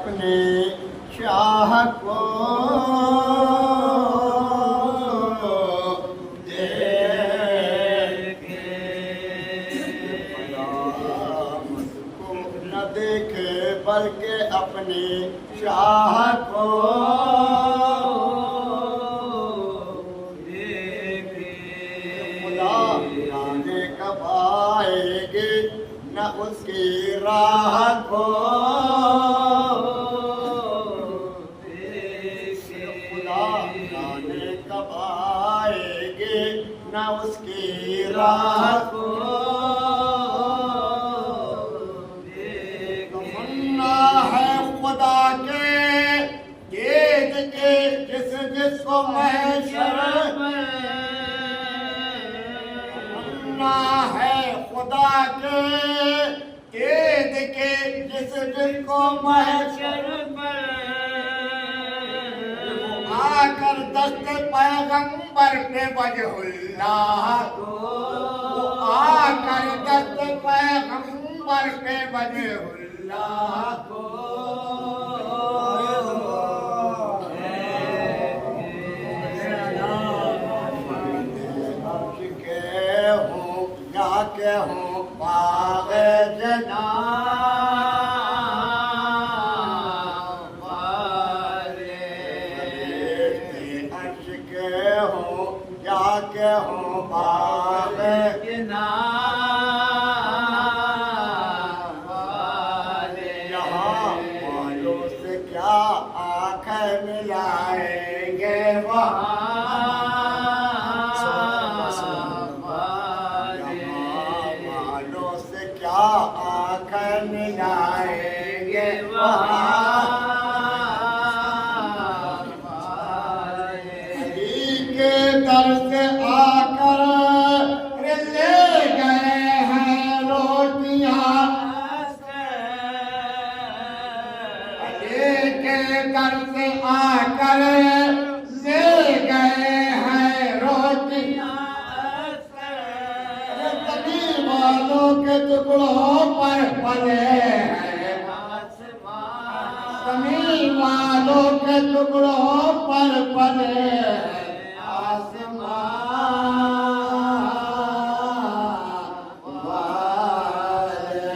اپنے شاہ کو دیکھے، ملامت کو نہ دیکھے بلکہ اپنے شاہ کو دیکھے۔ خدا جانے کب آئے گے نہ اس کی راہ کو دیکھے، خدا جانے کب آئے گے نہ اس کی راہ کو دیکھے۔ تمنا ہے خدا کے دید کے جس جس کو محشر میں، تمنا ہے خدا کے دید کے جس جس کو محشر میں، آ کر دست پیغمبر پہ وجہ اللہ کو، آ کر دست پیغمبر پہ وجہ اللہ کو کہ ہوں باغ جنان والے، عرش کے ہوں یا کہ ہوں باغ جنان والے، یہاں والوں سے کیا آنکھیں ملائیں گے وہاں آنکھیں ملائیں گے وہاں، علی کے در سے آ کر لے گئے ہیں روٹیاں، علی کے در سے آ کر لے گئے ہیں روٹیاں، والوں کے ٹکڑوں پر پلے ہیں آسمان، زمین والوں کے ٹکڑوں پر پلے ہیں آسمان والے۔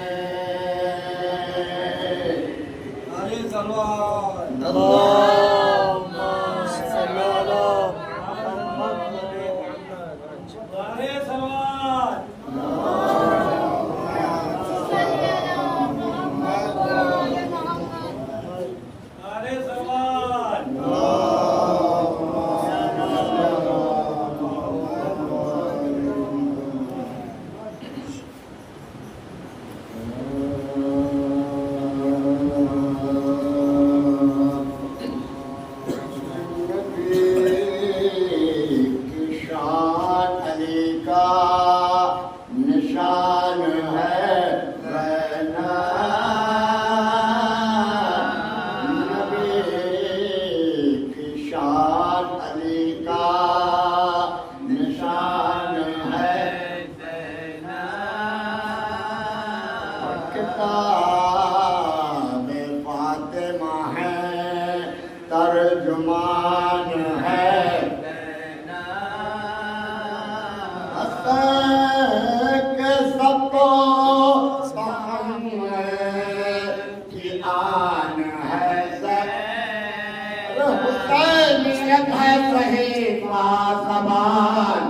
نعرہ صلوات، اللہم صلی علی محمد، نعرہ صلوات، نشان ہے نبی کی شان، علی کا نشان ہے، کتاب فاطمہ ہے، ترجمان ہے، حسینیت ہے صحیفہ زبان،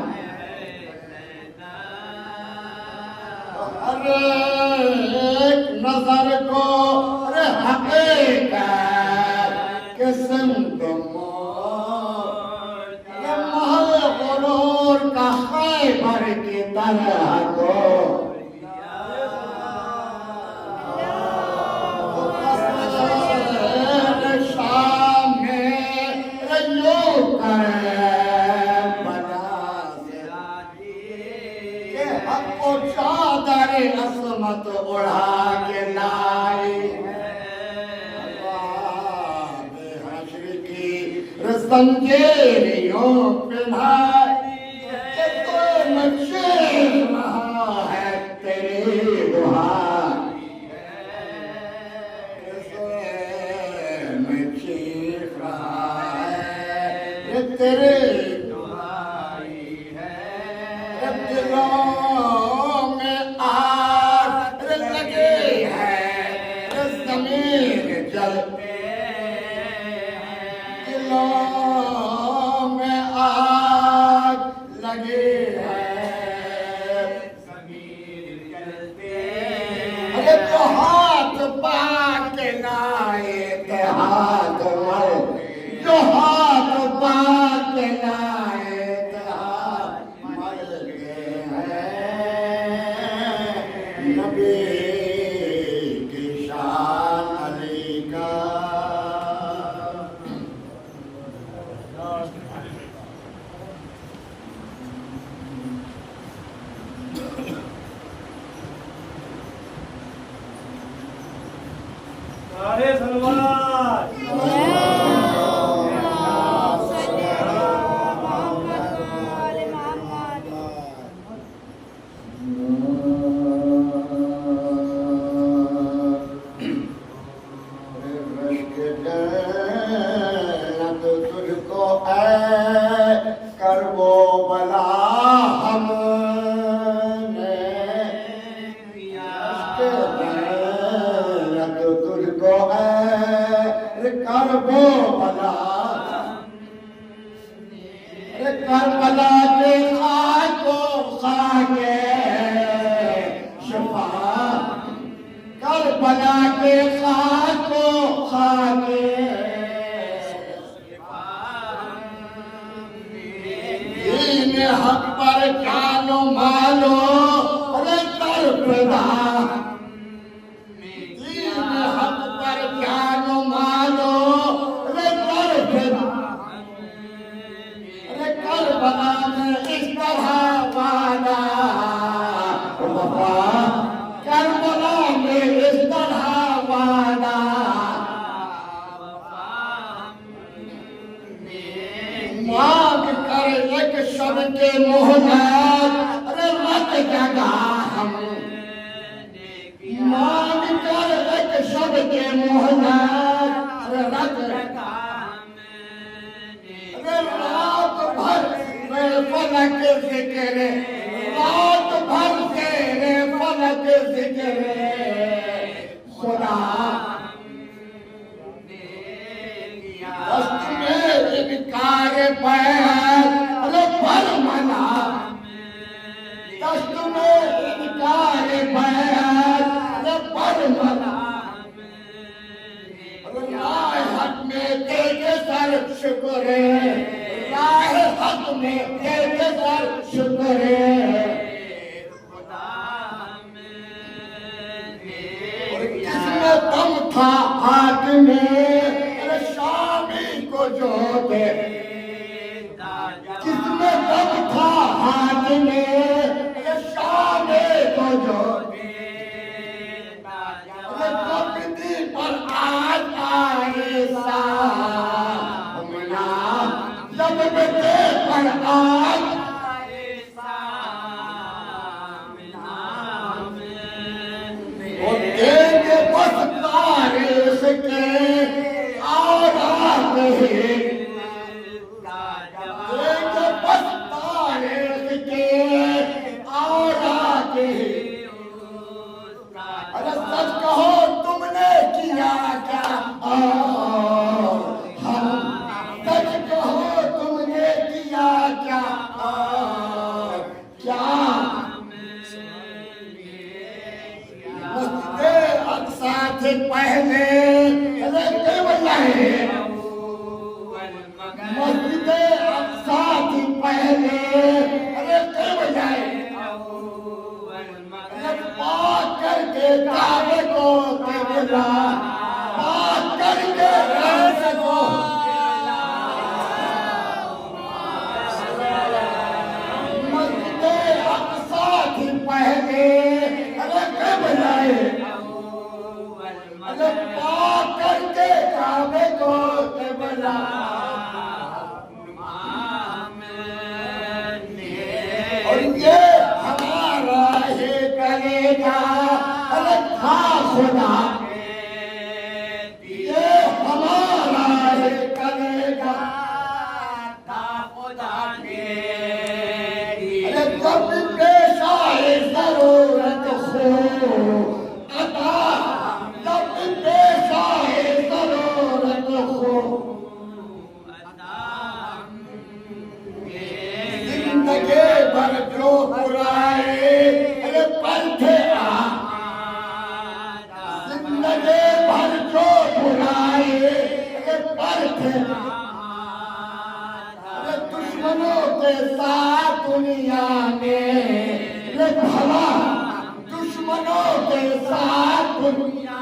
ہر ایک نظر کو حقیقت کے سمت موڑ، یہ محل غرور کا خیبر کی طرح کو عصمت اڑا کے لائی ہے، حشر کی زنجیریوں پہنائی ہے، تو مچھر رہا ہے تیری دعائی ہے، تیرے دعائی ہے دلوں میں آگ لگے ہے زمین جلتے دلوں میں آگ لگے ہے ضمیر جلتے تو ہاتھ پاک لائے تھے ہاتھ مر جو ہاتھ پاک لائے تھے ہاتھ مر گئے ہیں نبی کی شان علی کا سارے سلوات تجھ کو اے کربو بلا ہم نے تجھ کو اے کربو بلا کربلا کے خاک کو خاک شفا کربلا کے خاک کو خاک دین حق پر جانو مالو کربلا دین حق پر جانو مالو کربلا میں اس طرح والا وفا کربلا میں اس طرح والا مانگ کر ایک شب کے مہلت رت جگہ ہم مانگ کر ایک شب کے مہلت رت رات بھر میں فلک ذکر رات بھر تیرے فلک ذکر خدا دست میں انکار بیعت پر منا دست میں انکار بیعت پر منا راہ حق میں تیرے سر شکر راہ حق میں تیرے سر شکر اور کس میں دم تھا ہاتھ میں شامی کو جو دے کس میں دم تھا ہاتھ میں شامی کو جو دے کبھی پر آج آئے سامنا جب بتے پر آج آئے سامنا وہ دیکھ بس تاریخ کے آرام ہے دیکھ بس تاریخ کے آرام ہے ارے سچ کہو تم نے کیا کیا اور ہم سچ کہو تم نے کیا کیا اور کیا مسجد اقصی سے پہلے مسجد اقصی سے پہلے پاک کر کے کعبے کو قبلہ پاک کر کے کعبے کو مسجد اقصی سے پہلے قبلہ پاک کر کے کعبے کو قبلہ اور یہ ہمارا ہی کلیجہ رکھا خدا یہ ہمارا ہی کلیجہ کے ساتھ دنیا میں بھلا دشمنوں کے ساتھ دنیا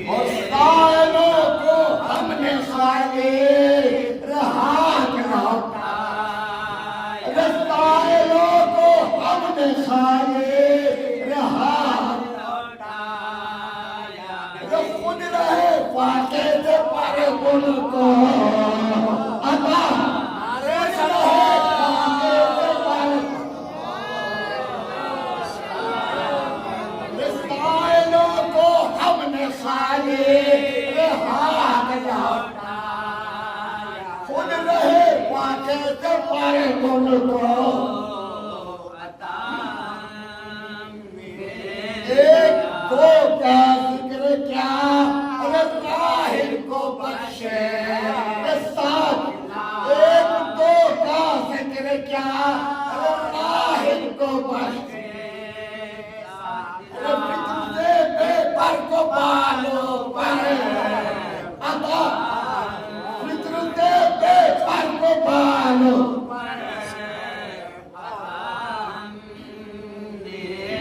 اور سائلوں کو ہم نے خالی رہا لوٹا سائلوں کو ہم نے خالی رہا جو خود رہے فاقے سے پر ان کو عطا خود رہے فاقے سے پر سائلوں کو ہم نے خالی رہا لوٹا خود رہے فاقے سے پر ان کو ایک دو کا ذکر کیا اگر راہل کو بخشے ساتھ ایک دو کا ذکر کیا اگر راہل کو بخشے فکر سے بے پر کو بالو پر عطا فکر سے بے پر کو بالو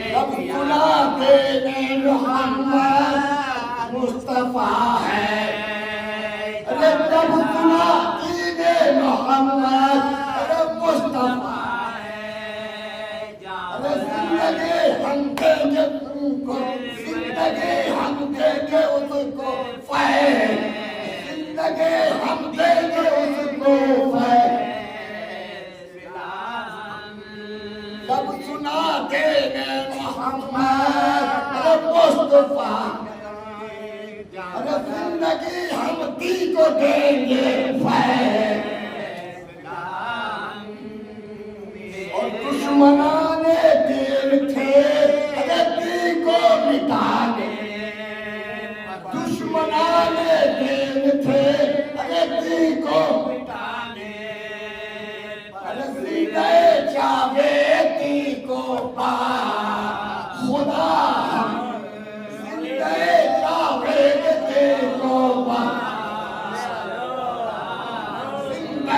جب سنا تیرے محمد مصطفیٰ ہے جب سنا تیرے محمد مصطفیٰ ہے زندگی ہم دیں گے تم کو زندگی ہم دیں گے اس کو فیض زندگی ہم دیں گے اس کو فیض جب سنا تیرے محمد مصطفیٰ زندگی ہم دی کو دیں گے فیض اور دشمنان دل تھے دی کو مٹانے دشمنان دل تھے دی کو مٹانے زندہ جاویدی کو پا خدا زندہ جاویدی کو پا زندہ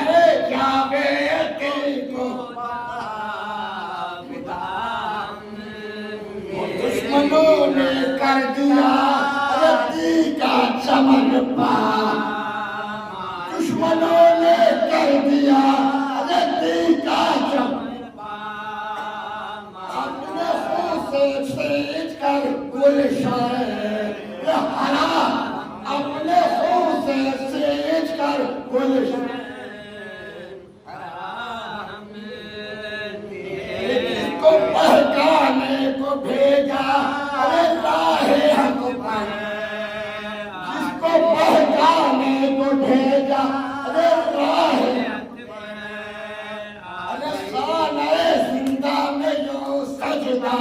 جاویدی کو پا دشمنوں نے کر دیا ردی کا چمن پا دشمنوں نے کر دیا ردی کا چمن اپنے خون سے سینچ کر گلشن ہرا اپنے خون سے سینچ کر گلشن جس کو بہکانے کو بھیجا راہ حق پر جس کو بہکانے کو بھیجا راہ خانہ زندہ میں جو سجدہ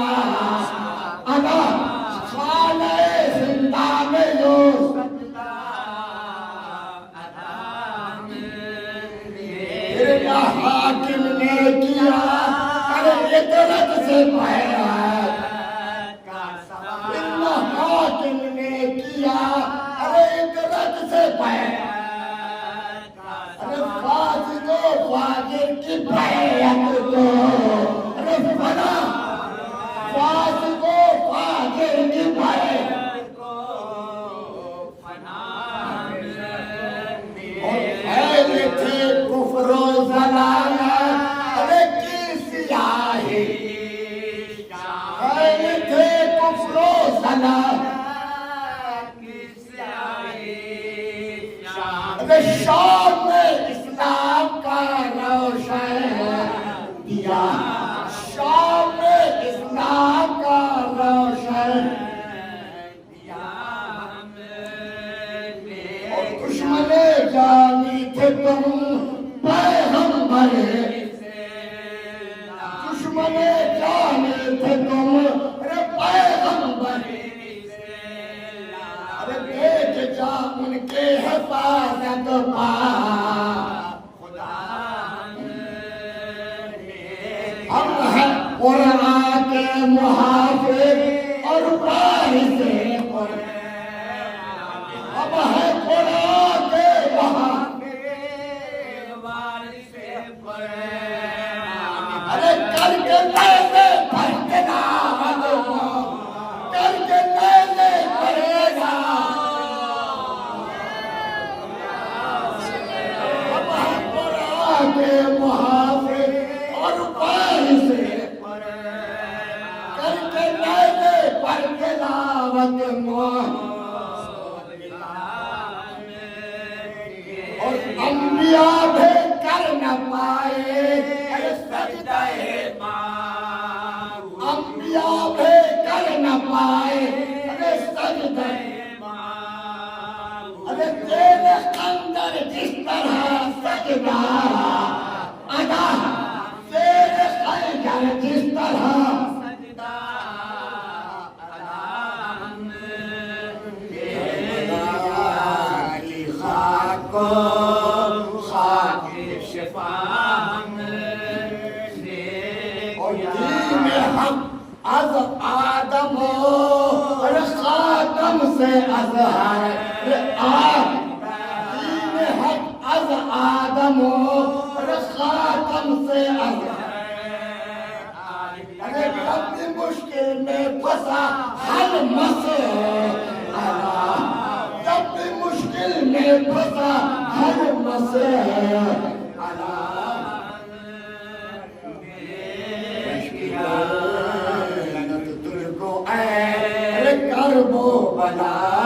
ادا خانہ زندہ میں جو سجدہ ادا پھر حاکم نے کیا عدالت سے بیعت حاکم نے کیا عدالت سے بیعت فاسد و فاجر کی بیعت کو فنا فاسد و فاجر کی بیعت کو اور پھیلے تھے کفر و ضلالت کی سیاہی پھیلے تھے کفر و ضلالت کی سیاہی شام میں اسلام کا روشن دیا شام میں اسلام کا روشن دیا اور دشمن جانی تھے تم پیغمبر دشمن جانی تھے تم پیغمبر دیکھ جا ان کے حفاظت پا ہم ہیں قرآن کے محافظ اور وارث قرآن ہم ہیں قرآن کے محافظ کے محافظ اور وارث کر کے لائے پر تلاوت اور انبیاء بھی کر نہ پائے سجدہ انبیاء بھی کر نہ پائے سجدہ تیرے اندر جس طرح سجدہ ادا تیرے اندر جس طرح سجدہ ادا کی خاک کو خاک شفاعت اور دین حق از آدم اور خاتم سے اظہر دین حق از آدم اور خاتم سے اظہر اپنی مشکل میں پھنسا ہر مسئلہ جب بھی مشکل میں پھنسا ہر مسئلہ کرب و بلا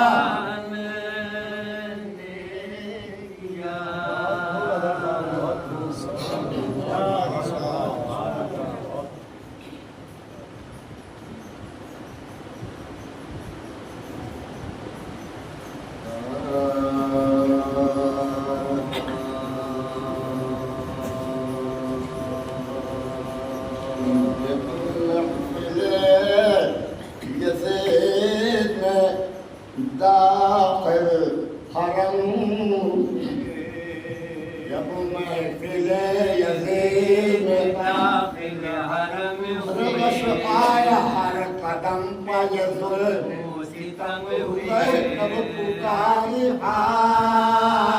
داخل حرم جب محفل یزید داخل حرم رغش آیا ہر قدم پہ ظلم ستم ہوئے تب پکاری حارس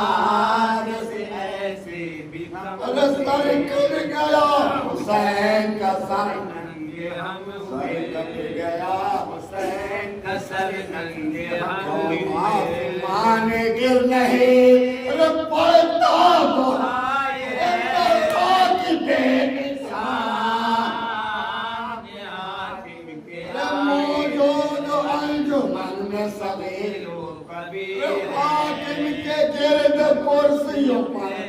ایسے بھی سر کٹ گیا حسین کا سر ننگے ہم ہوئے کٹ گیا حسین کا سر ننگے ہم آسمان گر نہیں رب پڑتا تو کی بیٹ موجود انجمن میں صغیر و کبیر حاکم کے گرد کرسیوں پر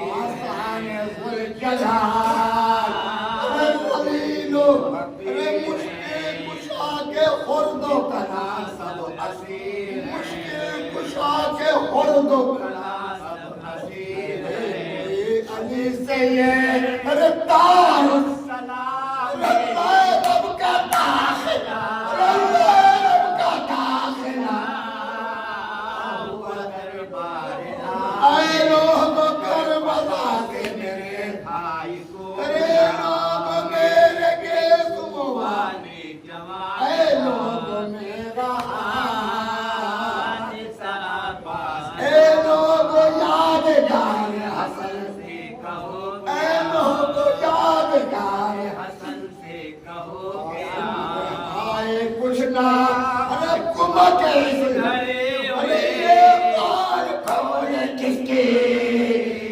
آسان ذوالجلال ذلیل و مشکل کشا کے خرد و کنا سب اسیر مشکل کشا کے خرد و کنا سب اسیر علی سے یہ رفتار السلام رب کا داخلہ رب کا داخلہ اے لوگ کربلا کے میرے بھائی کو اے لوگ میرے گیس موانے جوان اے لوگ میرا ہاتھ سارا پاس اے لوگ یادگار حسن سے کہو اے لوگ یادگار حسن سے کہو کیا آئے کچھ نہ ارے کمک اس گھرے ارے یہ پار کھولے کس کی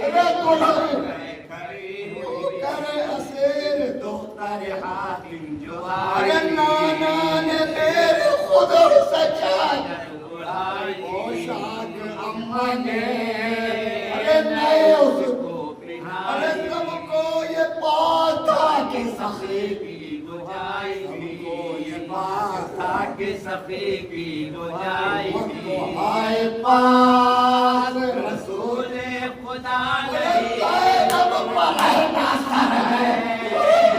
ارے کلھر کرے اسیر دختر حاتم جو ارے نانا نے تیرے خدر سچائی پوشاک اممہ نے ارے نئے اس کو ارے تم کو یہ بات تھا کہ سخی کی گجائی کو یہ بات تھا کہ سخی کی گجائی آئے پاس رسول خدا نہیں زینب پر رہنا سر ہے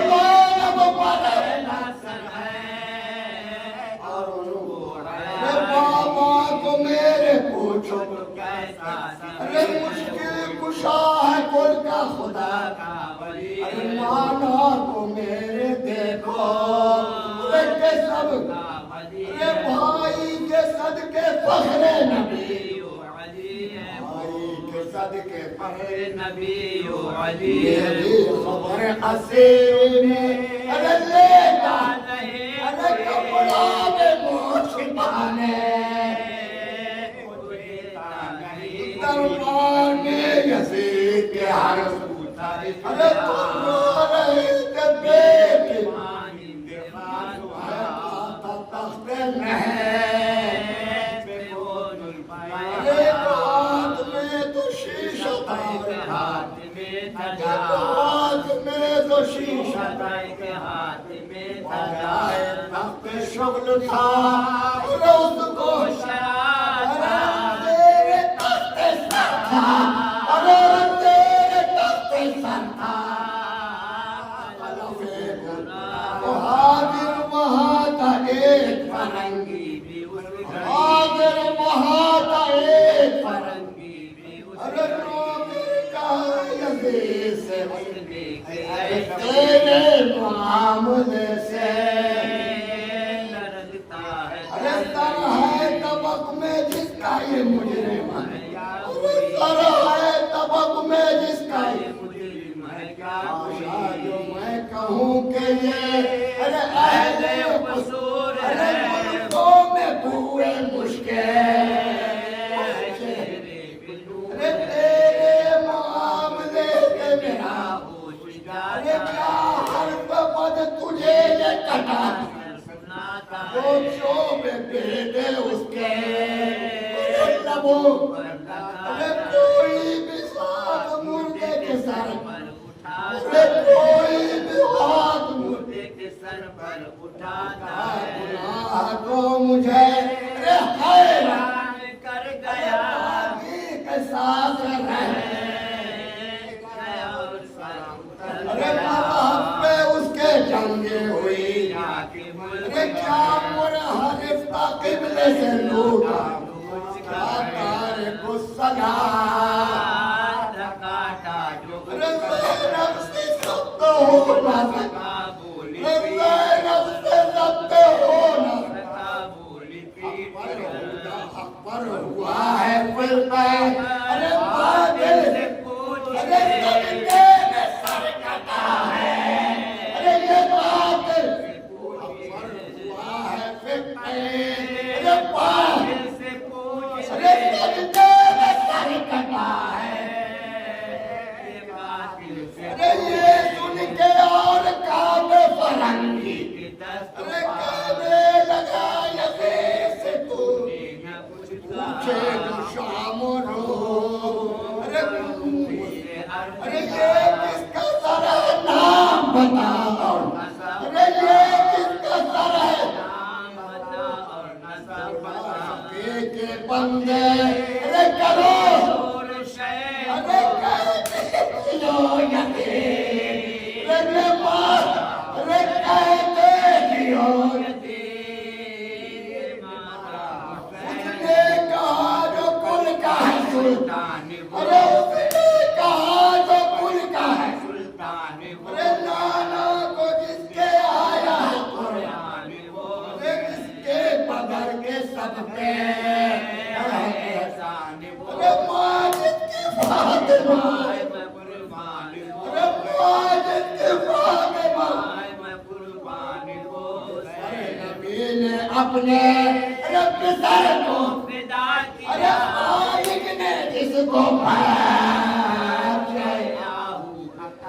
زینب پر رہنا سر ہے اور وہ ہے بابا کو میرے پوچھو کیسا سر ہے مشکل کشا ہے کل کا خدا کا ولی نانا کو میرے دیکھو کے سب اے بھائی کے صدقے فخر نبی بھائی کے صدقے فخر نبی علی خبر حسین ارے لے گا نہیں ارے کپڑا میں موچ پانے دربار میں یزید کے ہر ارے تم رو رہے تھے بیٹے تخت محب ارے ہاتھ میں تو شیشہ تھا ہاتھ میں تو شیشہ تخت شغل تھا اور اس کو تیرے تخت سر تھا اور تیرے تخت سر تھا وہ حاضر وہاں تھا ایک فرنگی حاضر وہاں تھا ایک فرنگی ارے نوکر کا یزید سے تیرے معاملے سے ارے سر ہے طبق میں جس کا یہ مجرم ہے سر ہے طبق میں جس کا یہ مجرم ہے جو میں کہوں کہ یہ ارے اہل قصور ارے ملکوں میں کوئے مشکل ارے تیرے معاملے سے میرا ارے کیا حرف بد تجھے یہ کٹا جو شعبے بیٹے اس کے لبوں ارے کوئی بھی ساتھ مردے کے سر ارے کوئی بھی ہاتھ مردے کے سر پر اٹھاتا ہے گناہ کو مجھے ارے حیران کر گیا کے ساتھ رہے ارے مذہب پہ اس کے جنگیں ہوئی ارے کیا منحرف کا قبلے سے لوٹا کیا تارک الصلاة ارے زینب سے ضبط ہونا ارے زینب سے ضبط ہونا اکبر ہوا ہے پھر میں ارے بادل ارے صدقے میں سر کٹا ہے ارے یہ بادل اکبر ہوا ہے پھر میں ارے بادل ارے صدقے میں سر کٹا ہے ارے یہ سن کے اور کعبے فرنگی ارے کعبے لگا یزید سے تو پوچھے جو شام و روز ارے یہ کس کا سر ہے نام بتاؤ ارے یہ کس کا سر ہے کے بندے ارے کرو ارے کہتے جو یزید ارے بات ارے کہتے جو یزید اس نے کہا جو کل کا ہے سلطان ارے اس نے کہا جو کل کا ہے سلطان ارے نانا کو جس کے آیا ہے قرآن ارے جس کے بدر کے سب پہ احسان ارے ماجد کی فاطمہ ارے ماجد کی فاطمہ نبی نے اپنے رب سر کو ارے خالق نے جس کو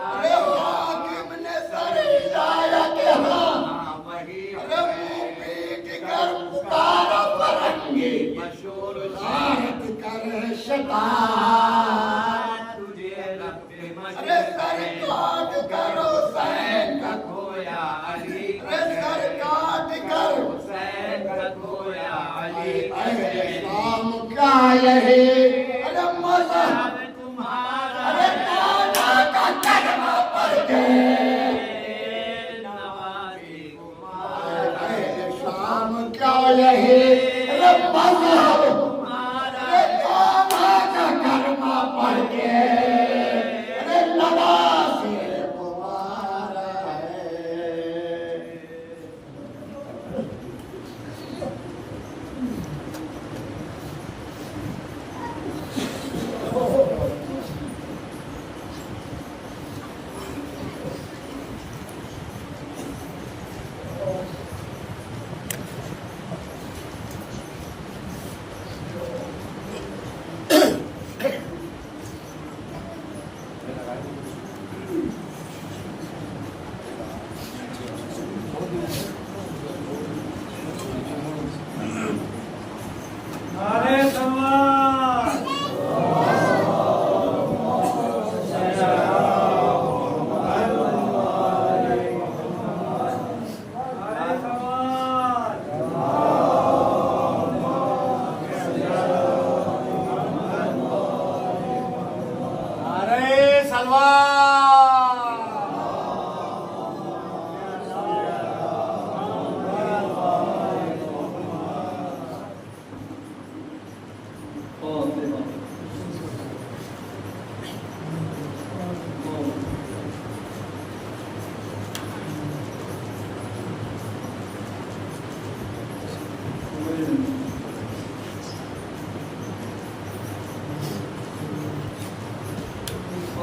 ارے حاکم نے سر ہلایا کہ ہاں ارے منہ پیٹ کر پکارا فرنگی غارت کر شیطان ارے سر کاٹ کر حسین کا کھویا علی ارے سر کاٹ کر حسین کا کھویا علی اہل شام کا یہی ارے مذہب تمہارا ارے نانا کا کلمہ پڑھ کے اہل شام کا یہی ارے مذہب تمہارا ارے نانا کا کلمہ پڑھ کے ارے نواز تمہارا ہے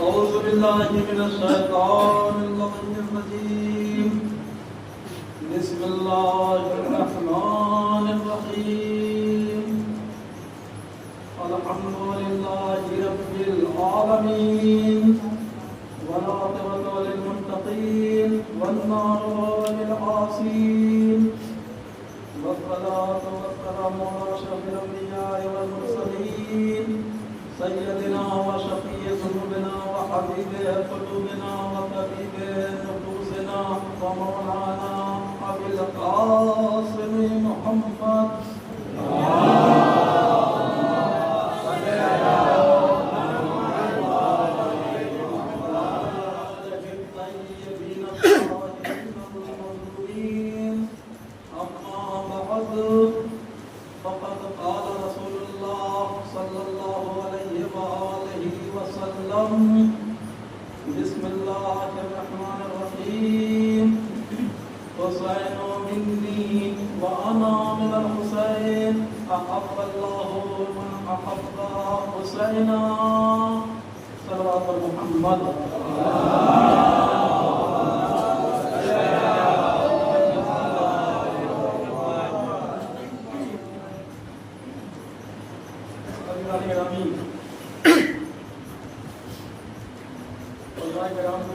أعوذ بالله من الشيطان الرجيم بسم الله الرحمن الرحيم الحمد لله رب العالمين والعاقبة للمتقين والنار للعاصين والصلاة والسلام على أشرف الأنبياء والمرسلين سيدنا وشفيع ذنوبنا وحبيب قلوبنا وطبيب نفوسنا ومولانا أبي القاسم محمد فقد قال رسول الله صلى الله عليه وآله وسلم بسم الله الرحمن الرحيم حسين مني وأنا من الحسين أحب الله من أحب حسينا صلوات محمد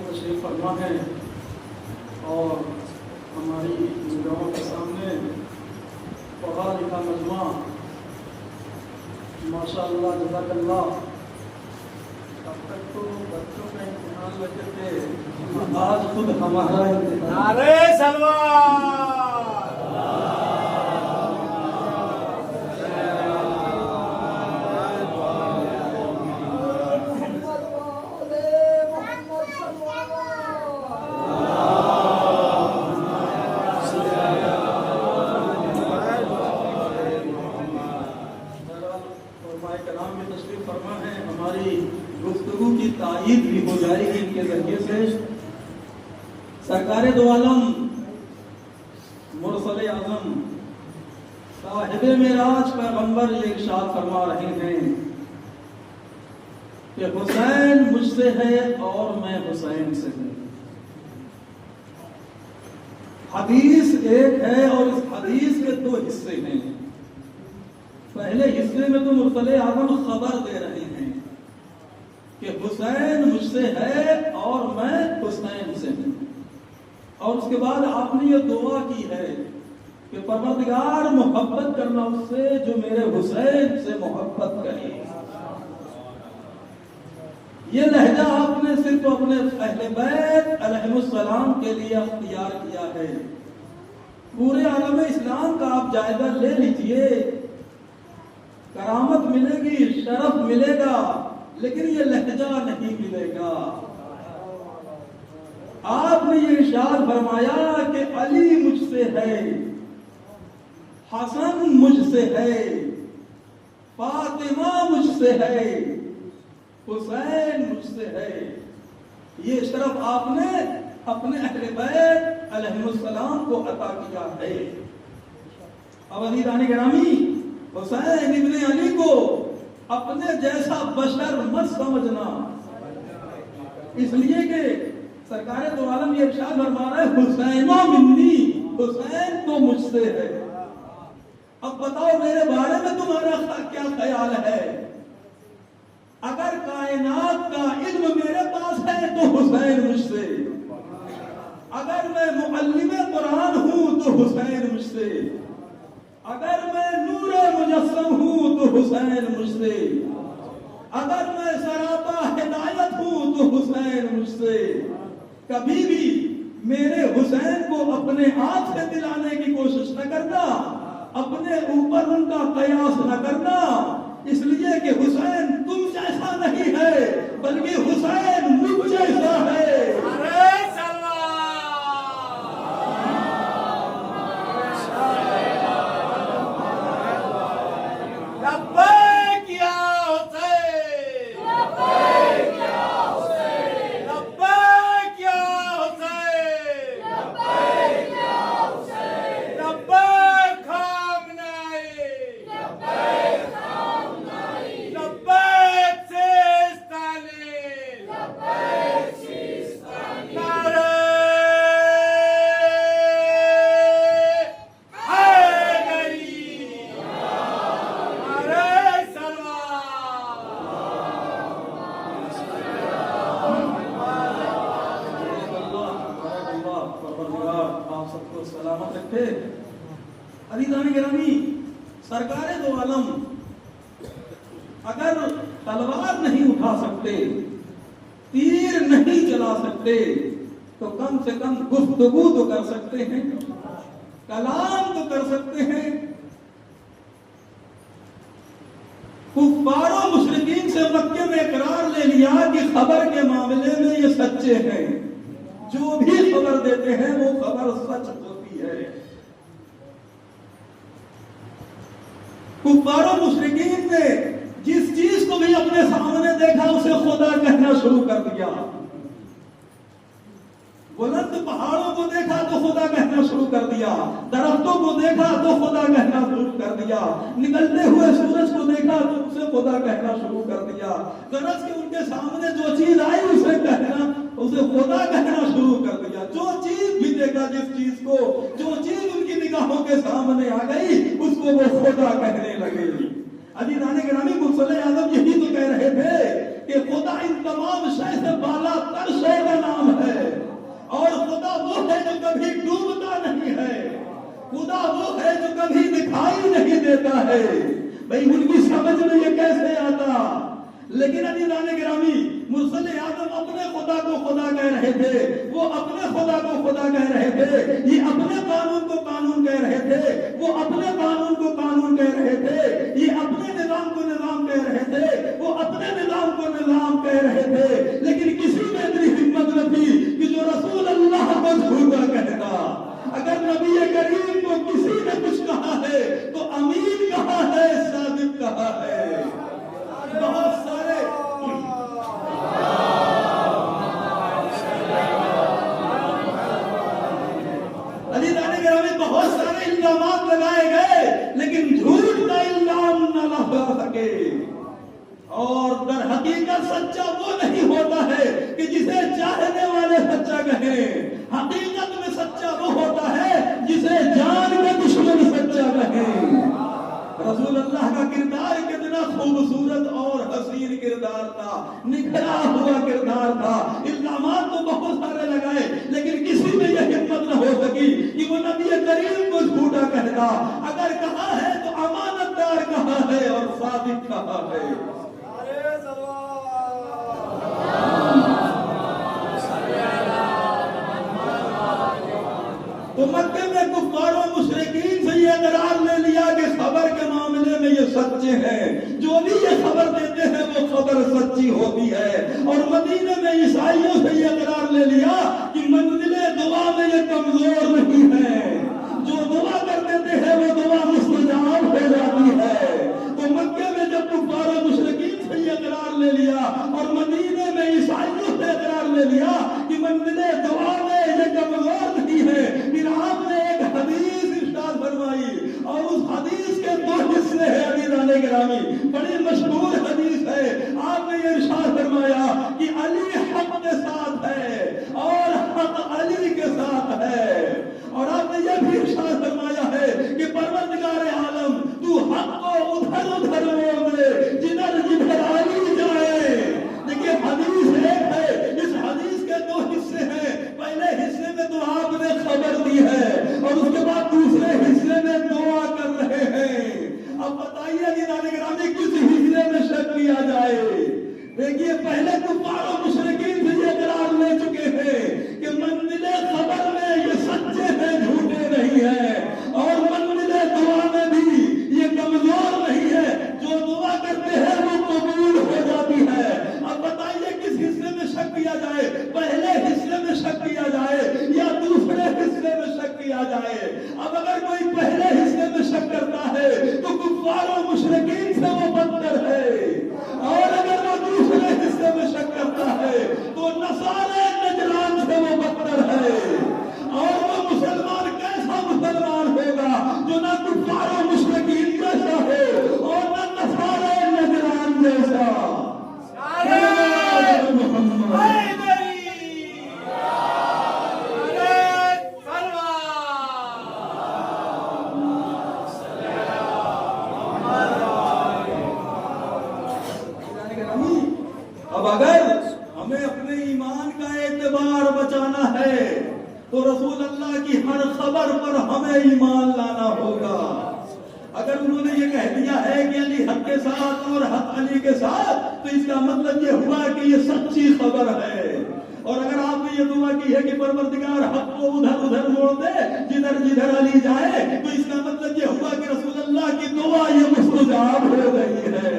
تشریف فرما ہے اور ہماری نگاہوں کے سامنے پڑھا لکھا مجموعہ ماشاء اللہ جزاک اللہ اب تک تو بچوں کا امتحان لیتے تھے آج خود ہمارا امتحان نعرے سلوان تائید بھی ہو جائے گی ان کے ذریعے سے سرکار دو عالم مرسل اعظم صاحب معراج پیغمبر یہ ارشاد فرما رہے ہیں کہ حسین مجھ سے ہے اور میں حسین سے ہوں. حدیث ایک ہے اور اس حدیث کے دو حصے ہیں. پہلے حصے میں تو مرسل اعظم خبر دے رہے ہیں کہ حسین مجھ سے ہے اور میں حسین سے ہوں. اور اس کے بعد آپ نے یہ دعا کی ہے کہ پروردگار محبت کرنا اس سے جو میرے حسین سے محبت کرے. یہ لہجہ آپ نے صرف اپنے اہل بیت علیہم السلام کے لیے اختیار کیا ہے. پورے عالم اسلام کا آپ جائزہ لے لیجئے, کرامت ملے گی, شرف ملے گا, لیکن یہ لہجہ نہیں ملے گا. آپ نے یہ ارشاد فرمایا کہ علی مجھ سے ہے, حسن مجھ سے ہے, فاطمہ مجھ سے ہے, حسین مجھ سے ہے. یہ شرف آپ نے اپنے اہل بیت علیہم السلام کو عطا کیا ہے. اب عزیزان گرامی, حسین ابن علی کو اپنے جیسا بشر مت سمجھنا, اس لیے کہ سرکار دو عالم یہ ارشاد فرما رہا ہے حسین منی, حسین تو مجھ سے ہے. اب بتاؤ میرے بارے میں تمہارا کیا خیال ہے؟ اگر کائنات کا علم میرے پاس ہے تو حسین مجھ سے, اگر میں معلم قرآن ہوں تو حسین مجھ سے, اگر میں نور مجسم ہوں تو حسین مجھ سے, اگر میں سراپا ہدایت ہوں تو حسین مجھ سے. کبھی بھی میرے حسین کو اپنے ہاتھ سے دلانے کی کوشش نہ کرنا, اپنے اوپر ان کا قیاس نہ کرنا, اس لیے کہ حسین تم جیسا نہیں ہے بلکہ حسین مجھ عزیزان گرامی، سرکار دو عالم اگر تلوار نہیں اٹھا سکتے، تیر نہیں چلا سکتے، تو کم سے کم گفتگو تو کر سکتے ہیں، کلام تو کر سکتے ہیں۔ کفار و مشرکین سے مکے میں اقرار لے لیا کہ خبر کے معاملے میں یہ سچے ہیں، جو بھی خبر دیتے ہیں وہ خبر سچ ہوتی ہے۔ کفار و مشرکین نے جس چیز کو بھی اپنے سامنے دیکھا اسے خدا کہنا شروع کر دیا۔ بلند پہاڑوں کو دیکھا تو خدا کہنا شروع کر دیا، درختوں کو دیکھا تو خدا کہنا شروع کر دیا، نکلتے ہوئے سورج کو دیکھا تو اسے خدا کہنا شروع کر دیا، غرض کہ ان کے سامنے جو چیز آئی اسے خدا کہنا شروع کر دیا۔ جو چیز بھی دیکھا، جس چیز کو، جو چیز ان کی نگاہوں کے سامنے آ گئی اس کو وہ خدا کہنے لگے۔ عزیزان گرامی، مرسل اعظم یہی تو کہہ رہے تھے کہ خدا ان تمام شے سے بالا تر شے کا نام ہے، اور خدا وہ ہے جو کبھی ڈوبتا نہیں ہے، خدا وہ ہے جو کبھی دکھائی نہیں دیتا ہے۔ بھئی ان کی سمجھ میں یہ کیسے آتا؟ لیکن عزیزان گرامی، مرسل اعظم اپنے خدا کو خدا کہہ رہے تھے، وہ اپنے خدا کو خدا کہہ رہے تھے، یہ اپنے قانون کو قانون کہہ رہے تھے، وہ اپنے قانون کو قانون کہہ رہے تھے، یہ اپنے نظام کو نظام کہہ رہے تھے، وہ اپنے نظام کو نظام کہہ رہے تھے، لیکن کسی میں اتنی ہمت نہ تھی کہ جو رسول اللہ کو جھوٹا کہتا۔ اگر نبی کریم کو کسی نے کچھ کہا ہے تو امین کہا ہے، صادق کہا ہے۔ بہت سارے عزیزان گرامی، بہت سارے الزامات لگائے گئے لیکن جھوٹ کا الزام نہ لگا سکے۔ اور در حقیقت سچا وہ نہیں ہوتا ہے کہ جسے چاہنے والے سچا کہیں، حقیقت میں سچا وہ ہوتا ہے جسے جان کے دشمن سچا کہیں۔ رسول اللہ کا کردار کتنا خوبصورت اور حسین کردار تھا، نکھرا ہوا کردار تھا۔ الزامات تو بہت سارے لگائے لیکن کسی میں یہ ہمت نہ ہو سکی کہ وہ نبی کریم کو جھوٹا کہتا۔ اگر کہا ہے تو امانت دار کہا ہے اور صادق کہا ہے۔ تو مکے میں کفار و مشرکین سے یہ اقرار لے لیا کہ خبر کے معاملے میں یہ سچے ہیں، جو بھی یہ خبر دیتے ہیں وہ خبر سچی ہوتی ہے۔ اور مدینے میں عیسائیوں سے یہ اقرار لے لیا کہ منزل دعا میں یہ کمزور نہیں ہے، جو دعا کر دیتے ہیں وہ دعا مستجاب ہو جاتی ہے۔ تو مکے میں جب کفار و مشرکین سے یہ اقرار لے لیا اور مدینے میں عیسائیوں سے اقرار لے لیا کہ منزل دعا میں یہ کمزور نہیں ہے، پھر آپ نے ایک حدیث ارشاد فرمائی اور اس حدیث کے دو حصے ہیں عزیزان گرامی، بڑی مشہور حدیث ہے۔ آپ نے یہ ارشاد فرمایا کہ علی حق کے ساتھ ہے اور حق علی کے ساتھ ہے، اور آپ نے یہ بھی ارشاد فرمایا ہے کہ پروردگار عالم تو حق کو ادھر ادھر موڑ دے جدھر جدھر علی جائے۔ دیکھیے حدیث ایک ہے، اس حدیث کے دو حصے ہیں۔ پہلے حصے میں تو آپ نے خبر دی ہے اور اس کے بعد دوسرے حصے میں دعا کر رہے ہیں۔ اب بتائیے عزیزان گرامی کس حصے میں شک کیا جائے؟ دیکھیے پہلے کفار و مشرکین سے یہ اقرار لے چکے ہیں کہ منزل خبر میں یہ سچے ہیں، جھوٹے نہیں ہیں، اور منزل دعا میں بھی یہ کمزور نہیں ہے، جو دعا کرتے ہیں وہ قبول ہو جاتی ہے۔ اب بتائیے کس حصے میں شک کیا جائے؟ پہلے حصے میں شک کیا جائے یا دوسرے حصے میں شک کیا جائے؟ اب اگر کوئی پہلے حصے میں شک کرتا ہے تو کفار و مشرکین سے وہ بدتر ہے، اور اگر وہ دوسرے حصے میں شک کرتا ہے تو نصارے نجران سے وہ بدتر ہے۔ اور وہ مسلمان کیسا مسلمان ہوگا جو نہ کفار و مشرکین جیسا ہے اور نہ نصارے نجران جیسا۔ اب اگر ہمیں اپنے ایمان کا اعتبار بچانا ہے تو رسول اللہ کی ہر خبر پر ہمیں ایمان لانا ہوگا۔ اگر انہوں نے یہ کہہ دیا ہے کہ علی حق کے ساتھ اور حق علی کے ساتھ تو اس کا مطلب یہ ہوا کہ یہ سچی خبر ہے. اور اگر آپ نے یہ دعا کی ہے کہ پروردگار حق کو ادھر ادھر موڑ دے جدھر جدھر علی جائے تو اس کا مطلب یہ ہوا کہ رسول اللہ کی دعا یہ مستجاب ہو گئی ہے.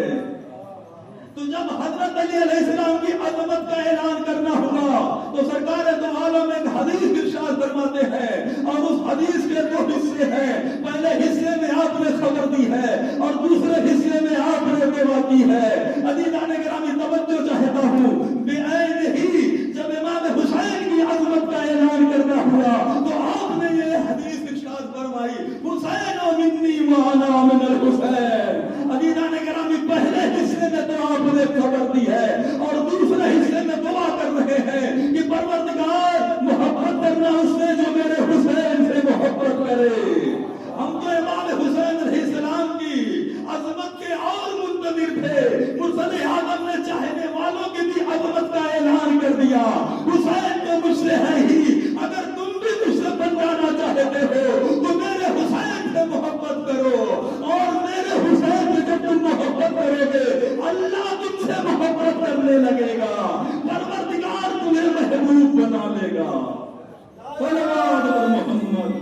تو جب حضرت علی علیہ السلام کی عظمت کا اعلان کرنا ہوگا تو سرکار دو عالم ایک حدیث ارشاد فرماتے ہیں اور اس حدیث کے دو حصے ہیں. پہلے حصے میں آپ نے خبر دی ہے اور دوسرے حصے میں آپ نے دعا کی ہے. عزیزان گرامی توجہ چاہتا ہوں بعین ہی جب امام حسین کی عظمت کا اعلان کرنا ہوا تو آپ نے یہ حدیث ارشاد فرمائی حسین منی وانا من الحسین. عزیزان گرامی پہلے حصے میں تو آپ نے خبر دی ہے اور دوسرے حصے میں دعا کر رہے ہیں کہ پروردگار محبت کرنا اس سے جو میرے حسین سے محبت کرے. ہم تو امام حسین علیہ السلام کی عظمت کے اور منتظر تھے. مرسل اعظم نے چاہنے والوں کی بھی عظمت کا اعلان کر دیا حسین تو مجھ سے ہے ہی. اگر تم بھی مجھ سے بن جانا چاہتے ہو تو میرے حسین سے محبت کرو اور میرے حسین سے جب تم محبت کرو گے اللہ تم سے محبت کرنے لگے گا. پروردگار تمہیں محبوب بنا لے گا. صلوات محمد.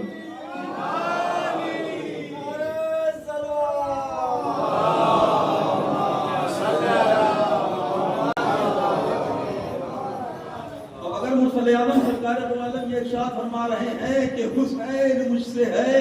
اعظم سرکار دو عالم یہ ارشاد فرما رہے ہیں کہ حسین مجھ سے ہے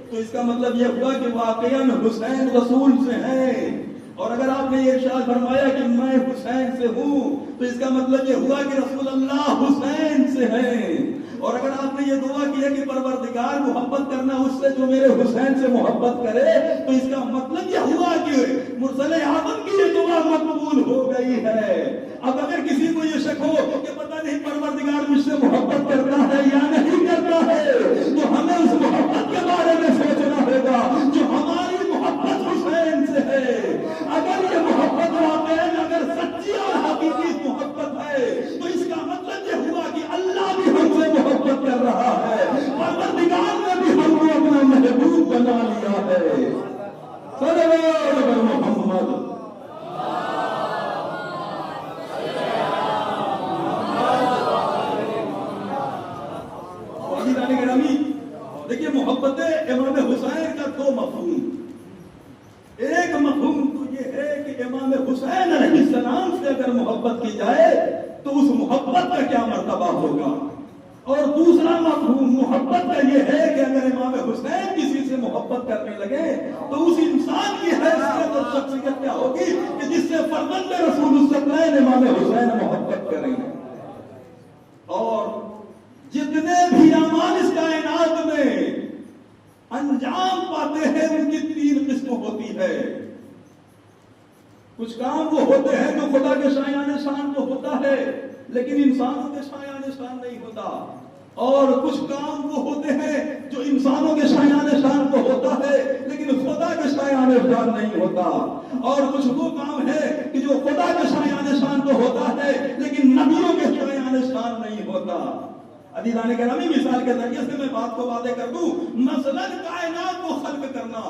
تو اس کا مطلب یہ ہوا کہ واقعاً حسین رسول سے ہیں. اور اگر آپ نے یہ ارشاد فرمایا کہ میں حسین سے ہوں تو اس کا مطلب یہ ہوا کہ رسول اللہ حسین سے ہیں. اور اگر آپ نے یہ دعا کی ہے کہ پروردگار محبت کرنا اس سے جو میرے حسین سے محبت کرے تو اس کا مطلب یہ ہوا کہ مرسل اعظم کی یہ دعا مقبول ہو گئی ہے. اب اگر کسی کو یہ شک ہو کہ پتہ نہیں پروردگار مجھ سے محبت کرتا ہے یا نہیں کرتا ہے تو ہمیں اس محبت کے بارے میں سوچنا ہوگا جو ہماری محبت حسین سے ہے. اگر یہ محبت واقعی اگر سچی اور حقیقی محبت ہے تو اس کا مطلب یہ ہوا کہ اللہ بھی ہم سے محبت کر رہا ہے. پروردگار نے بھی ہم کو اپنا محبوب بنا لیا ہے. صلوات محمد. دیکھیے محبت امام حسین کا دو مفہوم. ایک مفہوم تو یہ ہے کہ امام حسین علیہ السلام سے اگر محبت کی جائے تو اس محبت کا کیا مرتبہ ہوگا. اور دوسرا مفہوم محبت کا یہ ہے کہ اگر امام حسین کسی سے محبت کرنے لگے تو اس انسان کی حیثیت اور شخصیت کیا ہوگی کہ جس سے فرزند رسول اللہ امام حسین محبت کریں گے. اور جتنے بھی اعمال اس کائنات میں انجام پاتے ہیں ان کی تین قسم ہوتی ہے. کچھ کام وہ ہوتے ہیں جو خدا کے شایان شان کو ہوتا ہے لیکن انسانوں کے شایان شان نہیں ہوتا. اور کچھ کام وہ ہوتے ہیں جو انسانوں کے شایان شان کو ہوتا ہے لیکن خدا کے شایان شان نہیں ہوتا. اور کچھ وہ کام ہے کہ جو خدا کے شایان شان کو ہوتا ہے لیکن نبیوں کے شایان شان نہیں ہوتا. عزیزان گرامی مثال کے ذریعے سے میں بات کو واضح کر دوں. مثلا کائنات کو خلق کرنا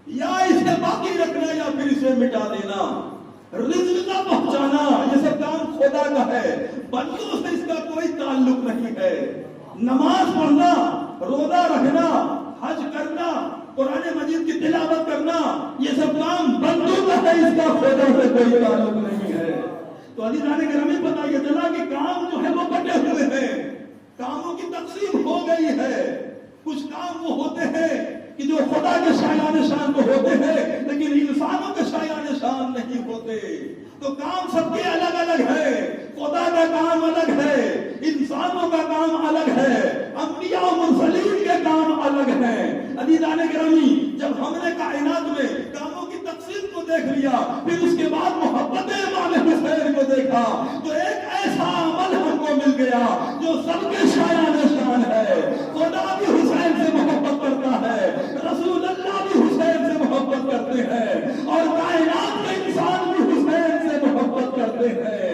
یا اسے باقی رکھنا یا پھر اسے مٹا دینا, رزق کا پہنچانا یہ سب کام خدا کا ہے, بندوں سے اس کا کوئی تعلق نہیں ہے. نماز پڑھنا, روزہ رکھنا, حج کرنا, قرآن مجید کی تلاوت کرنا یہ سب کام بندوں کا ہے, اس کا خدا سے کوئی تعلق نہیں ہے. تو عزیزان گرامی پتہ یہ چلا کہ کام جو ہے وہ بٹے ہوئے ہیں, کاموں کی تقسیم ہو گئی ہے. کچھ کام وہ ہوتے ہیں کہ جو خدا کے شایان شان کو ہوتے ہیں لیکن انسانوں کے شایان شان نہیں ہوتے. تو کام سب کے الگ الگ ہے. خدا کا کام الگ ہے, انسانوں کا کام الگ ہے, انبیاء و مرسلین کے کام الگ ہیں. عزیزان گرامی جب ہم نے کائنات میں کاموں کی تقسیم کو دیکھ لیا پھر اس کے بعد محبت امام حسین کو دیکھا تو ایک ایسا عمل ہم کو مل گیا جو سب کے شایان شان ہے. خدا بھی حسین سے محبت کرتا ہے, رسول اللہ بھی حسین سے محبت کرتے ہیں اور کائنات کے انسان بھی حسین سے محبت کرتے ہیں.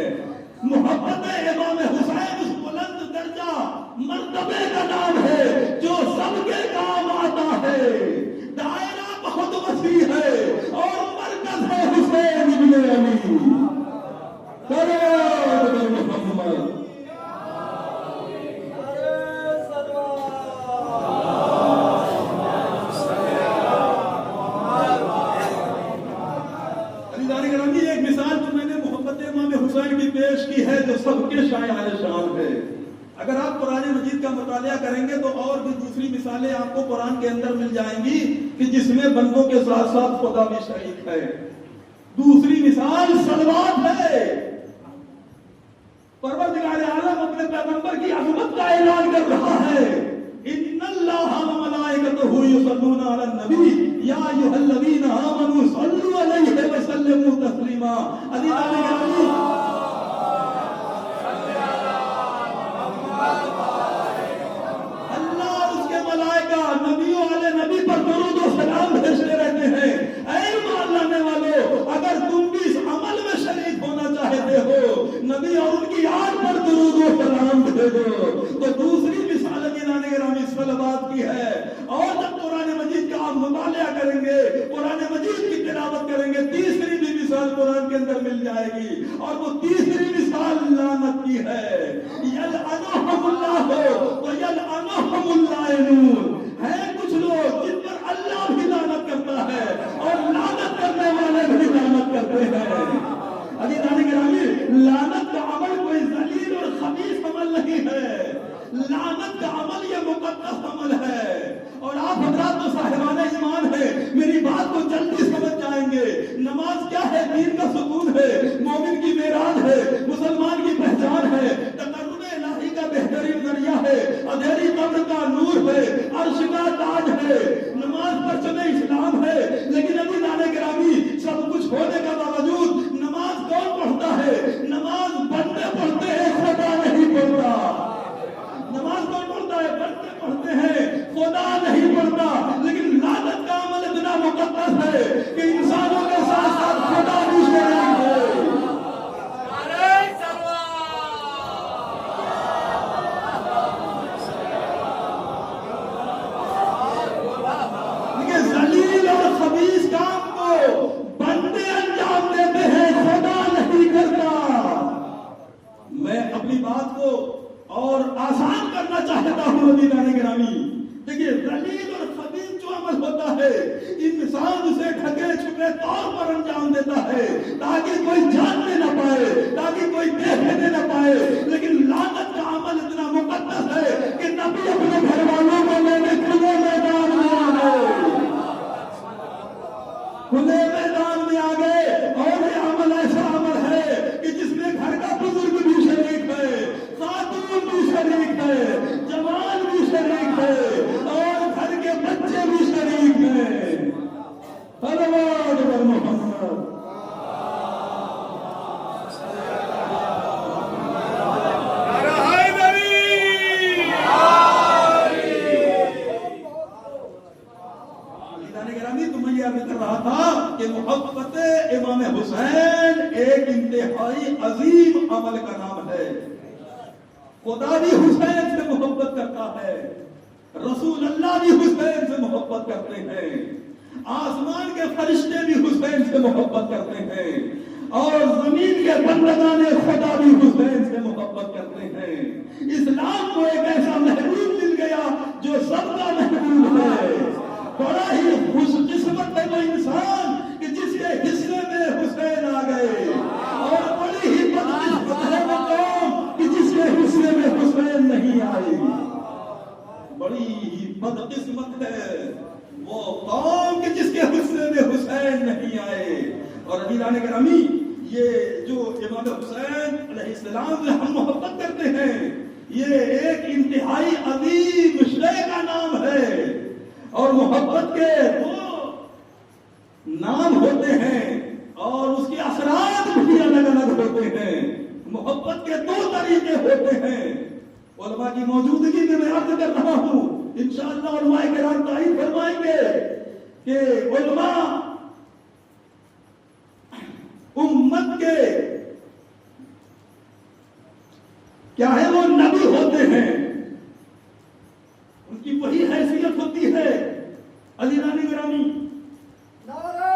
محبت امام حسین اس بلند درجہ مرتبے کا نام ہے جو سب کے کام آتا ہے. دائرہ بہت محمد ایک مثال جو میں نے محبت امام حسین کی پیش کی ہے جو سب کے شایع شان ہے. اگر آپ قرآن مجید کا مطالعہ کریں گے تو اور بھی دوسری مثالیں آپ کو قرآن کے اندر مل جائیں گی کہ جس میں بندوں کے ساتھ ساتھ خدا بھی شریک ہے. دوسری مثال صلوات ہے. پروردگار عالم اپنے پیغمبر کی عظمت کا اعلان کر رہا ہے. ان اللہ و ملائکتہ یصلون علی النبی یا ایھا الذین آمنوا صلوا علیہ وسلموا تسلیما. اللہ اور اس کے ملائکہ نبیوں والے نبی پر درود و سلام بھیجتے رہتے ہیں. اے ایمان لانے والو، اگر تم بھی اس عمل میں شریک ہونا چاہتے ہو، نبی اور ان کی یاد پر درود و سلام بھیجو. تو دوسری مثال گرامی صلوات کی ہے. اور جب قرآن مجید کا آپ مطالعہ کریں گے، قرآن مجید کی تلاوت کریں گے، تیسری بھی مثال قرآن کے اندر مل جائے گی. اور وہ تیسری مثال لعنت کی ہے. یلعنہم اللہ ویلعنہم اللائنون. ہے کچھ لوگ جن پر اللہ بھی لعنت کرتا ہے اور لعنت کرنے والے بھی لعنت کرتے ہیں. عزیزان گرامی، لعنت کا عمل کوئی ذلیل اور خبیث عمل نہیں ہے. لعنت کا عمل یہ مقدس عمل ہے. اور آپ حضرات تو صاحبان ایمان ہیں، میری بات کو جلدی سمجھ جائیں گے. نماز کیا ہے؟ دین کا ستون ہے، مومن کی معراج ہے، مسلمان کی پہچان ہے، تقرب الہی کا بہترین ذریعہ ہے، اندھیری قبر کا نور ہے، عرش کا تاج ہے. نماز پرچم اسلام ہے. لیکن ابھی نانے گرامی، سب کچھ ہونے کا باوجود نماز کون پڑھتا ہے؟ نماز بندے پڑھتے ہیں، خدا نہیں پڑھتا. نماز کون پڑھتا ہے؟ بندے پڑھتے ہیں، خدا نہیں پڑھتا. لیکن لعنت کا عمل اتنا مقدس ہے کہ انسانوں کے ساتھ ساتھ خدا بھی شریک ہے. لیکن ذلیل اور خبیث کام کو بندے انجام دیتے ہیں، خدا نہیں کرتا. میں اپنی بات کو اور آسان کرنا چاہتا ہوں عزیزان گرامی. دیکھیے، ذلیل اور خبیث جو عمل ہوتا ہے، انسان اسے ڈھکے چھپے طور پر انجام دیتا ہے تاکہ کوئی جاننے نہ پائے، تاکہ کوئی دیکھنے نہ پائے. لیکن لعنت کا عمل اتنا مقدس ہے کہ نبی اپنے گھر والوں کو لینے کھلے میدان میں آ گئے. کھلے میدان میں آ گئے. اور یہ عمل ایسا عمل ہے کہ جس میں گھر کا بزرگ بھی شریک ہے، خاتون بھی شریک ہے، جوان بھی شریک ہے، اور گھر کے بچے بھی شریک ہیں. صلوات بر محمد. کہ محبت امام حسین ایک انتہائی عظیم عمل کا نام ہے. خدا بھی حسین سے محبت کرتا ہے، رسول اللہ بھی حسین سے محبت کرتے ہیں، آسمان کے فرشتے بھی حسین سے محبت کرتے ہیں، اور زمین کے بندگان خدا بھی حسین سے محبت کرتے ہیں. اسلام کو ایک ایسا محبوب مل گیا جو سب کا محبوب ہے. بڑا ہی خوش قسمت ہے وہ انسان کہ جس کے حصے میں حسین آ گئے، اور بڑی ہی بدقسمت ہے وہ قوم کہ جس کے حصے میں حسین نہیں آئی. بڑی ہی بدقسمت ہے وہ قوم کہ جس کے حصے میں حسین نہیں آئے. اور عزیزان گرامی، یہ جو امام حسین علیہ السلام سے ہم محبت کرتے ہیں، یہ ایک انتہائی عظیم شے کا نام ہے. اور محبت کے دو نام ہوتے ہیں اور اس کے اثرات بھی الگ الگ ہوتے ہیں. محبت کے دو طریقے ہوتے ہیں. علماء کی موجودگی میں عرض کر رہا ہوں، انشاءاللہ علماء کرام تعین فرمائیں گے کہ علماء امت کے کیا ہے، وہ نبی ہوتے ہیں. ان کی وہی حیثیت ہوتی ہے. عزیزان گرامی، نعرہ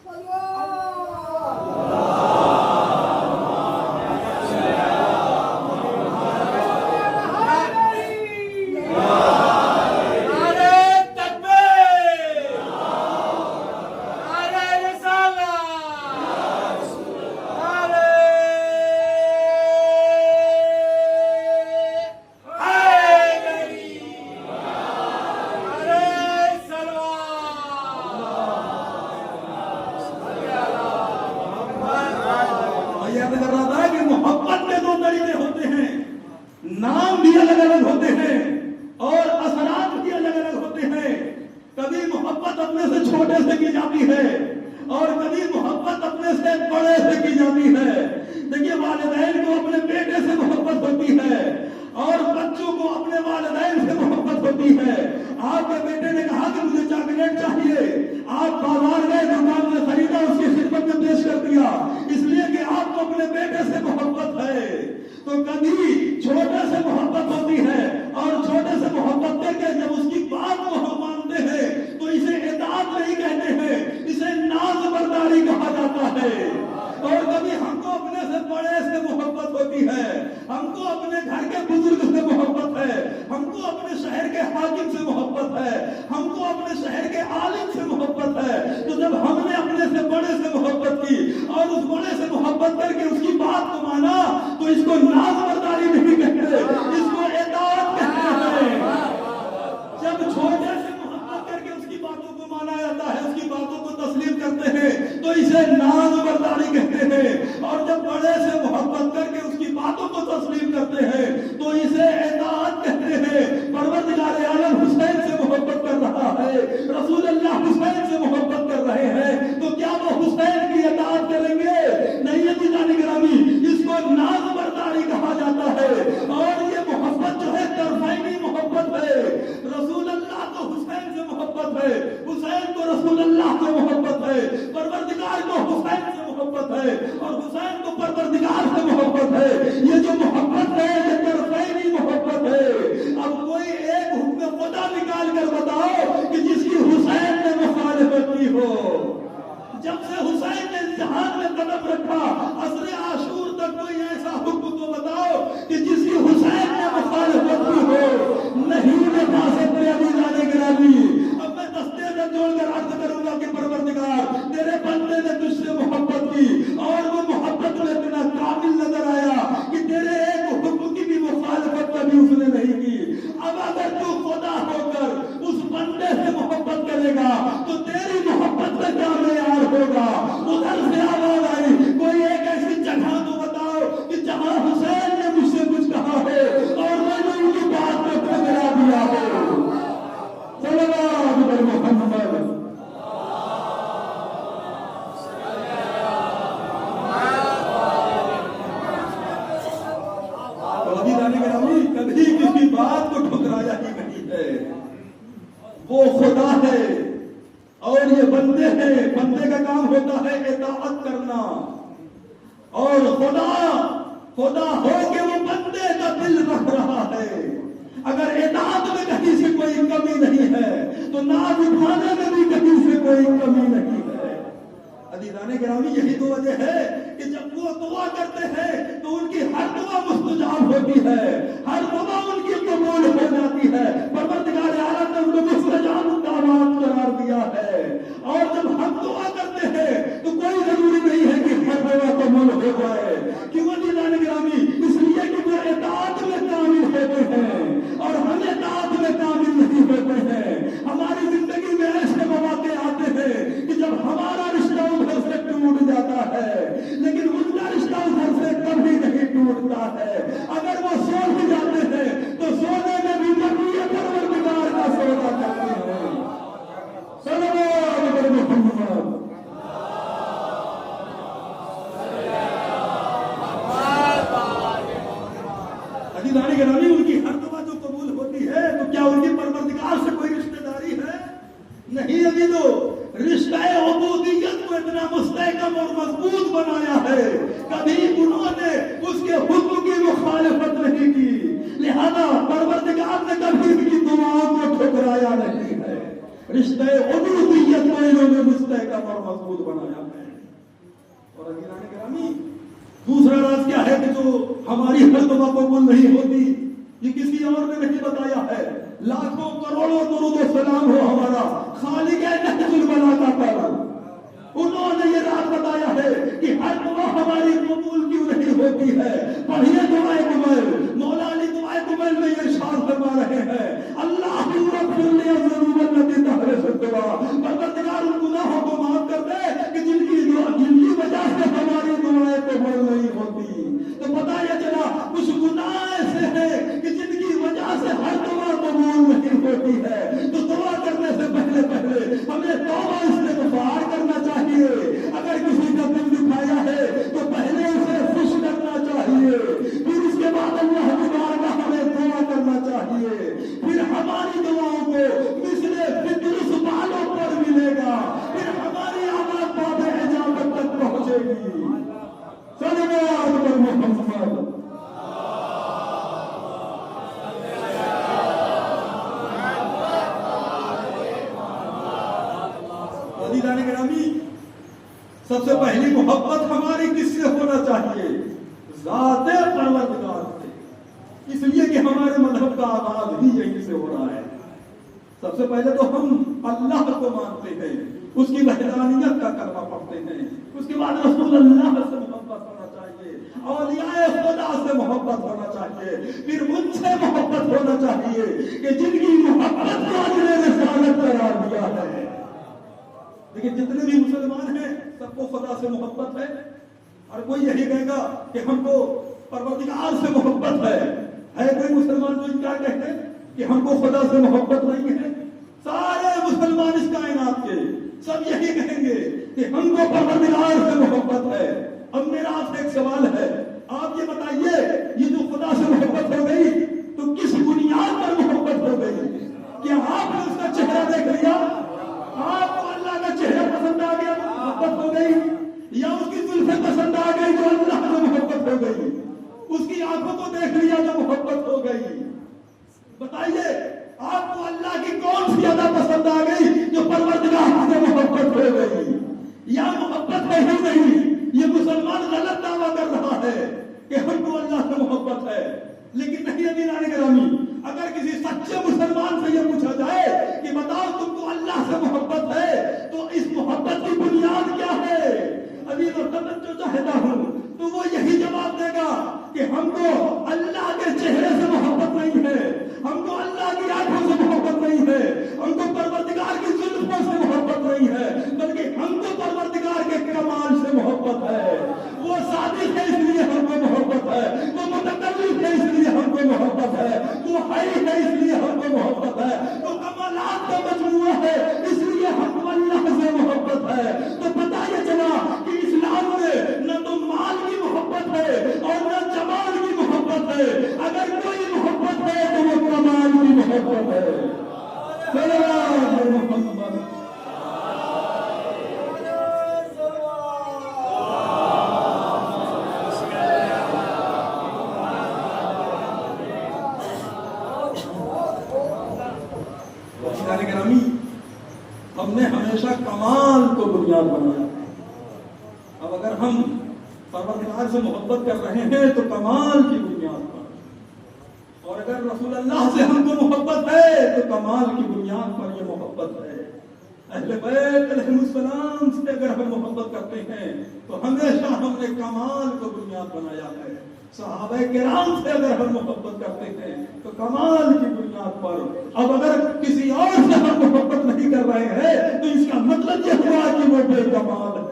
صلوات میں یہ عرض کر رہا تھا کہ محبت کے دو طریقے ہوتے ہیں، نام بھی الگ الگ ہوتے ہیں اور اثرات بھی الگ الگ ہوتے ہیں۔ کبھی محبت اپنے سے چھوٹے سے کی جاتی ہے اور کبھی محبت اپنے سے بڑے سے کی جاتی ہے۔ دیکھیے والدین کو اپنے بیٹے سے محبت ہوتی ہے اور بچوں کو اپنے والدین سے محبت ہوتی ہے۔ آپ کے بیٹے نے کہا کہ مجھے چاکلیٹ چاہیے، آپ بازار گئے، دکان میں خریدا، اس کی خدمت میں پیش کر دیا، اس لیے کہ آپ کو اپنے بیٹے سے محبت ہے۔ تو کبھی چھوٹے سے محبت ہوتی ہے اور چھوٹے سے محبت کر کے جب اس کی بات کو ہم مانتے ہیں تو اسے اطاعت نہیں کہتے ہیں، اسے ناز برداری کہا جاتا ہے۔ اور کبھی ہم کو اپنے سے بڑے سے محبت ہوتی ہے، ہم کو اپنے گھر کے بزرگ سے محبت ہے، ہم کو اپنے شہر کے حاکم سے محبت ہے، ہم کو اپنے شہر کے عالم سے محبت ہے۔ تو جب ہم نے اپنے سے بڑے سے محبت کی اور اس بڑے سے محبت کر کے اس کی بات کو مانا تو اس کو ناز برداری نہیں کہتے، اس کو اطاعت کہتے ہیں۔ جب چھوٹے سے محبت کر کے اس کی باتوں کو مانا جاتا ہے، اس کی باتوں کو تسلیم کرتے ہیں تو اسے ناز برداری کہتے ہیں، اور جب بڑے سے محبت کر کے اس کی باتوں کو تسلیم کرتے ہیں تو اسے اطاعت کہتے ہیں۔ پروردگار عالم حسین سے محبت کر رہا ہے، رسول اللہ حسین سے محبت کر رہے ہیں، تو کیا وہ حسین کی اطاعت کریں گے؟ نہیں عزیزان گرامی، اس کو ناز برداری کہا جاتا ہے۔ اور یہ محبت جو ہے طرفینی محبت ہے، رسول اللہ کو حسین سے محبت ہے، حسین کو رسول اللہ سے محبت ہے، پروردگار کو حسین سے محبت ہے اور حسین کو پروردگار سے محبت ہے۔ یہ جو محبت ہے یہ طرفینی محبت ہے۔ اب کوئی ایک حکم خدا نکال کر بتاؤ کہ جس کی حسین نے مخالفت کی ہو۔ جب سے حسین نے جہان میں قدم رکھا عصر عاشور تک کوئی ایسا حکم تو بتاؤ کہ جس کی حسین نے مخالفت کی ہو۔ نہیں بتا سکتے عزیزان گرامی۔ اب میں دستے میں جوڑ کر عرض کروں گا کہ پروردگار تیرے بندے نے تجھ سے محبت کی اور وہ محبت میں اتنا کامل نظر آیا کہ تیرے ایک حکم کی بھی مخالفت کبھی اس نے نہیں کی۔ اب اگر تو خدا ہو کر اس بندے سے محبت کرے گا تو تیری محبت کا کیا معیار ہوگا؟ ادھر سے آواز آئی، کوئی ایک ایسی جگہ تو بتاؤ کہ جہاں حسین نے مجھ سے کچھ کہا ہے اور میں نے ان کی بات کو ٹھکرا دیا ہو۔ صلی اللہ علیہ محمد۔ کبھی کسی بات کو ٹھکرایا ہی نہیں ہے۔ وہ خدا ہے اور یہ بندے ہیں، بندے کا کام ہوتا ہے اطاعت کرنا، اور خدا ہو کے وہ بندے کا دل رکھ رہا ہے۔ اگر اطاعت میں کہیں سے کوئی کمی نہیں ہے تو ناز اٹھانے میں بھی کہیں سے کوئی کمی نہیں ہے۔ عزیزان گرامی، یہی تو وجہ ہے کہ جب وہ دعا کرتے ہیں تو ان کی ہر دعا مستجاب ہوتی ہے، ہر دعا ان کی قبول ہو جاتی ہے۔ پروردگار عالم نے ان کو مستجاب الدعوات قرار دیا ہے۔ اور جب ہم دعا کرتے ہیں تو کوئی ضروری نہیں ہے کہ ہر دعا قبول ہو جائے۔ کیوں عزیزان گرامی؟ اس لیے کہ وہ اطاعت میں کامل ہوتے ہیں اور ہم اطاعت میں کامل نہیں ہوتے ہیں۔ ہماری زندگی میں ایسے مواقع آتے ہیں کہ جب ہمارا رشتہ ادھر سے ٹوٹ جاتا ہے لیکن ان کا رشتہ ادھر سے کبھی نہیں ٹوٹتا ہے۔ اگر وہ سو بھی جاتے ہیں تو سونے میں بھی بقیہ پروردگار کا سودا کرتے ہیں۔ صلی اللہ علیہ محمد۔ عزیزان گرامی، ان کی ہر دعا جو قبول ہوتی ہے تو کیا ان کی پروردگار سے کوئی رشتہ داری ہے؟ نہیں عزیزو، رشتہ عبودیت کو اتنا مستحکم اور مضبوط بنایا ہے، کبھی انہوں نے اس کے حکم کی مخالفت نہیں کی، لہذا پروردگار نے کبھی ان کی دعاؤں کو ٹھکرایا نہیں ہے۔ رشتہ عبودیت کو انہوں نے مستحکم اور مضبوط بنایا ہے۔ اور عزیزان گرامی، دوسرا راز کیا ہے کہ جو ہماری ہر دعا قبول نہیں ہوتی، یہ کسی اور نے نہیں بتایا ہے۔ لاکھوں کروڑوں درود و سلام ہو ہمارا خالق نہج البلاغہ پر، انہوں نے یہ راز بتایا ہے کہ ہر دعا ہماری قبول کیوں نہیں ہوتی ہے۔ پڑھیے دعائے قبول، مولا علی دعائے قبول میں یہ ارشاد فرما رہے ہیں، اللہم اغفر لی الذنوب التي تحرس الدعاء، پروردگار ان گناہوں کو معاف کر دے کہ جن کی وجہ سے ہماری دعائیں قبول نہیں سب سے پہلی محبت ہماری کس سے ہونا چاہیے؟ ذات پروردگار سے، اس لیے کہ ہمارے مذہب کا آغاز ہی یہیں سے ہو رہا ہے۔ سب سے پہلے تو ہم اللہ کو مانتے ہیں، اس کی وحدانیت کا کلمہ پڑھتے ہیں، اس کے بعد رسول اللہ سے محبت ہونا چاہیے، اولیاء خدا سے محبت ہونا چاہیے، پھر مجھ سے محبت ہونا چاہیے کہ جن کی محبت کو اجر رسالت قرار دیا ہے۔ لیکن جتنے بھی مسلمان ہیں سب کو خدا سے محبت ہے، اور کوئی یہی کہے گا کہ ہم کو پروردگار سے محبت ہے کوئی مسلمان جو کیا کہتے ہیں کہ ہم کو خدا سے محبت نہیں ہے؟ سارے مسلمان اس کائنات کے سب یہی کہیں گے کہ ہم کو پروردگار سے محبت ہے۔ اب میرا آپ سے ایک سوال ہے، آپ یہ بتائیے یہ جو خدا سے محبت ہو گئی تو کس بنیاد پر محبت ہو گئی؟ کیا آپ نے اس کا چہرہ دیکھ لیا؟ آپ کو اللہ کا چہرہ پسند آ گیا تو محبت ہو گئی، یا اس کی زلفیں پسند آ گئی جو اللہ سے محبت ہو گئی؟ اس کی آنکھوں کو دیکھ لیا تو محبت ہو گئی؟ بتائیے آپ کو اللہ کی کون سی ادا پسند آ گئی جو پروردگار سے محبت ہو گئی؟ یا محبت ہے ہی نہیں؟ یہ مسلمان غلط دعویٰ کر رہا ہے کہ ہم کو اللہ سے محبت ہے، لیکن نہیں عزیزان گرامی، اگر کسی سچے مسلمان سے یہ پوچھا جائے کہ بتاؤ تم کو اللہ سے محبت ہے تو اس محبت کی بنیاد کیا ہے؟ عزیز اور جو چاہتا ہوں تو وہ یہی جواب دے گا کہ ہم کو اللہ کے چہرے سے محبت نہیں ہے، ہم کو اللہ کی آنکھوں سے محبت نہیں ہے، ہم کو پروردگار کی زلفوں سے محبت نہیں ہے، بلکہ ہم کو پروردگار کے کمال سے محبت ہے۔ وہ صادق ہے اس لیے ہم کو محبت ہے، وہ متکلم ہے اس لیے ہم کو محبت ہے، وہ حی ہے اس لیے ہم کو محبت ہے، وہ کمالات کا مجموعہ ہے اس لیے ہم کو اللہ سے محبت ہے۔ تو پتہ یہ چلا کہ اسلام میں نہ تو مال کی محبت ہے اور نہ جمال کی محبت ہے، اگر کوئی محبت ہے تو وہ کمال کی محبت ہے۔ محمد گرامی، ہم نے ہمیشہ کمال کو بنیاد بنایا۔ اب اگر ہم پروردگار سے محبت کر رہے ہیں تو کمال کی بنیاد پر، اور اگر رسول اللہ سے ہم کو محبت ہے تو کمال کی بنیاد پر یہ محبت ہے۔ اہل بیت علیہ السلام سے اگر ہم محبت کرتے ہیں تو ہمیشہ ہم نے کمال کو بنیاد بنایا ہے۔ صحابہ کرام سے اگر ہم محبت کرتے ہیں تو کمال کی بنیاد پر۔ اب اگر کسی اور سے ہم محبت نہیں کر رہے ہیں تو اس کا مطلب یہ ہوا کہ وہ بے کمال ہے۔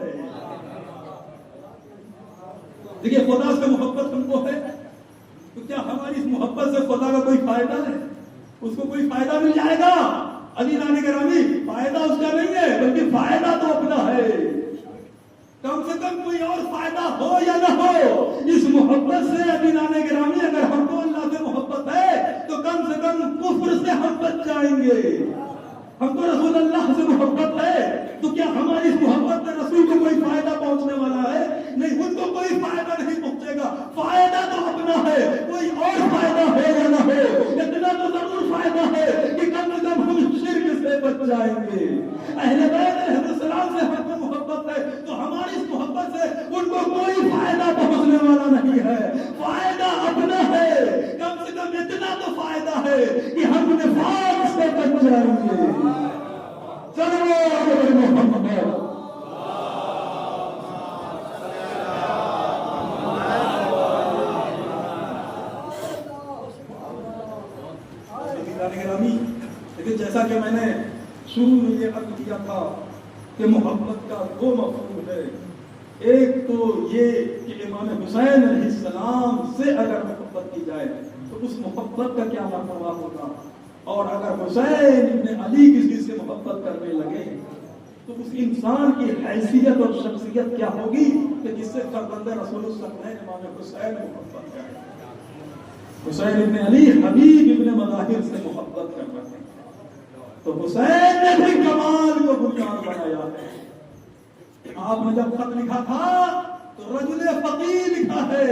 دیکھیے خدا سے محبت ہم کو ہے تو کیا ہماری اس محبت سے خدا کا کوئی فائدہ ہے؟ اس کو کوئی فائدہ مل جائے گا؟ عزیزان گرامی، فائدہ اس کا نہیں ہے بلکہ فائدہ تو اپنا ہے۔ کم سے کم کوئی اور فائدہ ہو یا نہ ہو اس محبت سے عزیزان گرامی، اگر ہم کو اللہ سے محبت ہے تو کم سے کم کفر سے ہم بچ جائیں گے۔ ہم کو رسول اللہ سے محبت ہے تو کیا ہماری اس محبت میں رسول کو کوئی فائدہ پہنچنے والا ہے؟ نہیں، ان کو کوئی فائدہ نہیں پہنچے گا۔ فائدہ تو اپنا ہے، کوئی اور فائدہ ہے یا نہ ہو، اتنا تو ضرور فائدہ ہے کہ کم سے کم ہم شرک سے بچ جائیں گے۔ اہل بیت علیہ السلام سے ہم کو محبت ہے تو ہماری اس محبت سے ان کو کوئی فائدہ پہنچنے والا نہیں ہے، فائدہ اپنا ہے۔ کم سے کم اتنا تو فائدہ ہے کہ ہم نفاق سے بچ جائیں گے۔ لیکن جیسا کہ میں نے شروع میں یہ عرض کیا تھا کہ محبت کا دو مفہوم ہے۔ ایک تو یہ کہ امام حسین علیہ السلام سے اگر محبت کی جائے تو اس محبت کا کیا مرتبہ ہوگا، اور اگر حسین ابن علی کسی سے محبت کرنے لگے تو اس انسان کی حیثیت اور شخصیت کیا ہوگی کہ جس سے فرزند رسول الثقلین امام حسین محبت کرے۔ حسین ابن علی حبیب ابن مظاہر سے محبت کر رہے ہیں تو حسین نے بھی کمال کو بنیاد بنایا ہے۔ آپ نے جب خط لکھا تھا تو رجل فقیہ لکھا ہے،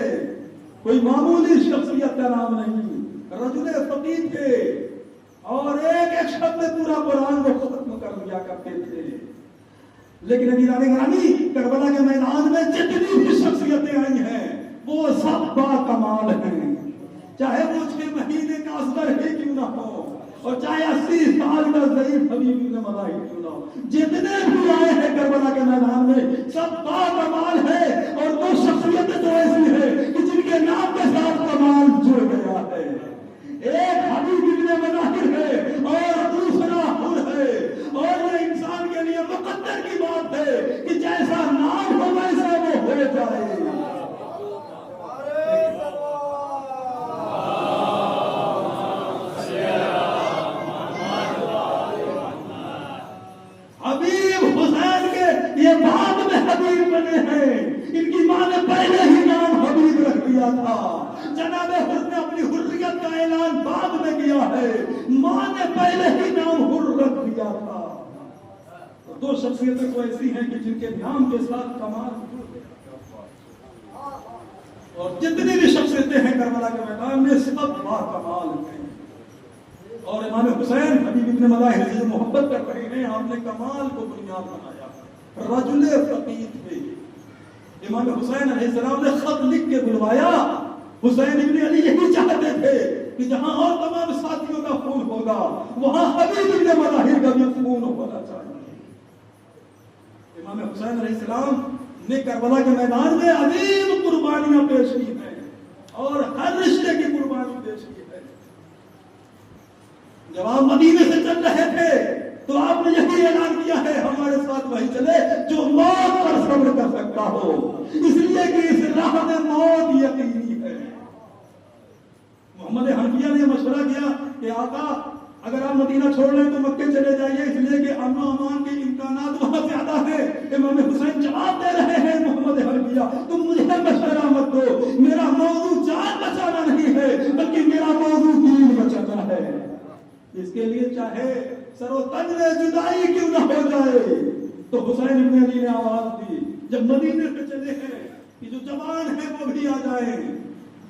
کوئی معمولی شخصیت کا نام نہیں، رجل فقیہ تھے، اور ایک ایک شبد میں پورا قرآن کو ختم کر دیا کرتے تھے۔ لیکن امیران گرامی کربلا کے میدان میں جتنی بھی شخصیتیں آئی ہیں وہ سب با کمال ہیں، چاہے وہ 6 مہینے کا اصغر ہی کیوں نہ ہو اور چاہے 80 سال کا ضعیف حبیب ابن ملاحی کیوں نہ ہو، جتنے بھی آئے ہیں کربلا کے میدان میں سب با کمال ہے، اور وہ شخصیتیں تو ایسی ہے کہ جن کے نام کے ساتھ کمال جڑ گیا ہے۔ ایک حبیب ابن ملاحی ہے اور دوسرا حر ہے، اور یہ انسان کے لیے مقدر کی بات ہے کہ جیسا نام ہو ویسا وہ ہو جائے۔ حبیب حسین کے یہ بعد میں حبیب بنے ہیں، ان کی ماں نے پہلے ہی نام حبیب رکھ دیا تھا۔ جناب حر نے اپنی حریت کا اعلان بعد میں کیا ہے، ماں نے پہلے ہی نام حر رکھ دیا تھا۔ دو شخصیتیں تو ایسی ہیں کہ جن کے نام کے ساتھ کمال، اور جتنی بھی شخصیتیں ہیں کربلا کے میدان میں سب با کمال ہیں۔ اور امام حسین حبیب ابن ملاحی سے محبت کر رہے ہیں، آپ نے کمال کو بنیاد بنایا، رجل فقید تھے۔ امام حسین علیہ السلام نے خط لکھ کے بلوایا، حسین ابن علی یہی چاہتے تھے کہ جہاں اور تمام ساتھیوں کا خون ہوگا وہاں حبیب ابن ملاحی کا بھی خون ہونا چاہیے۔ امام حسین علیہ السلام نے کربلا کے میدان میں عظیم قربانیاں پیش کی ہیں اور ہر رشتے کی قربانی پیش کی ہے۔ جب آپ مدینے سے چل رہے تھے تو آپ نے یہی اعلان کیا ہے ہمارے ساتھ وہی چلے جو موت پر صبر کر سکتا ہو، اس لیے کہ اس راہ میں موت یقینی ہے۔ محمد حنفیہ نے مشورہ کیا کہ آقا اگر آپ مدینہ چھوڑ لیں تو مکے چلے جائیے، اس لیے کہ امن و امان کے امکانات وہاں زیادہ ہیں۔ امام حسین جواب دے رہے ہیں محمد حنفیہ تم مجھے مشورہ مت دو، میرا موضوع جان بچانا نہیں ہے بلکہ میرا موضوع دین بچانا ہے، اس کے لیے چاہے سر و تن میں جدائی کیوں نہ ہو جائے۔ تو حسین ابن علی نے آواز دی جب مدینے سے چلے ہیں کہ جو جوان ہیں وہ بھی آ جائیں،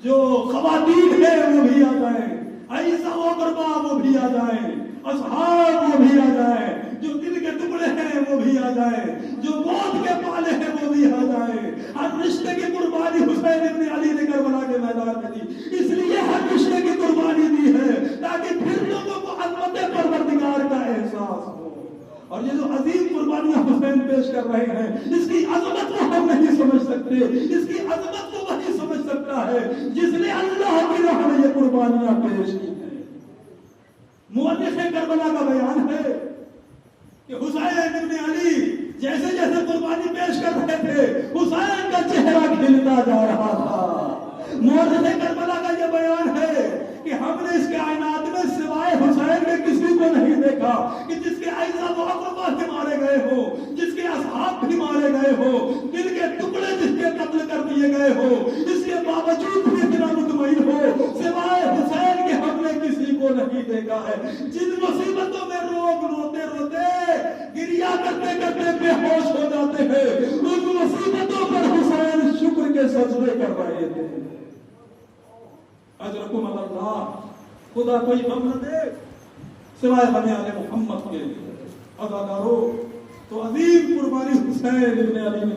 جو خواتین ہیں وہ بھی آ جائیں، عیسیٰ و قربا وہ بھی آ جائیں، اصحاب وہ بھی آ جائیں، جو دل کے ٹکڑے ہیں وہ بھی آ جائیں، جو موت کے پالے ہیں وہ بھی آ جائیں۔ ہر رشتے کی قربانی حسین ابن علی نے کربلا کے میدان میں دی، اس لیے ہر رشتے کی قربانی دی ہے تاکہ پھر لوگوں کو عظمت پروردگار کا احساس ہو۔ اور یہ جو عظیم قربانیاں حسین پیش کر رہے ہیں اس کی عظمت کو ہم نہیں سمجھ سکتے، اس کی عظمت کو وہی سمجھ سکتا ہے جس نے اللہ کی راہ میں یہ قربانیاں پیش کی ہیں۔ مورخ کربلا کا بیان ہے کہ حسین ابن علی جیسے جیسے قربانی پیش کر رہے تھے حسین کا چہرہ کھلتا جا رہا تھا۔ مورخ کربلا کا یہ بیان ہے کہ ہم نے اس کائنات میں سوائے حسین کے کسی کو نہیں دیکھا کہ جس کے عیسیٰ و اقربا بھی مارے گئے ہو، جس کے اصحاب بھی مارے گئے ہو، دل کے ٹکڑے جس کے قتل کر دیے گئے ہو، اس کے باوجود بھی اتنا مطمئن ہو سوائے حسین کے ہم نے کسی کو نہیں دیکھا ہے۔ جن مصیبتوں میں لوگ روتے روتے گریا کرتے کرتے بے ہوش ہو جاتے ہیں ان مصیبتوں پر حسین شکر کے سجدے کر رہے تھے۔ اجرکم اللہ، خدا کوئی غم نہ دے سوائے بنے آل محمد کے عزادارو۔ تو عظیم قربانی حسین ابن علی نے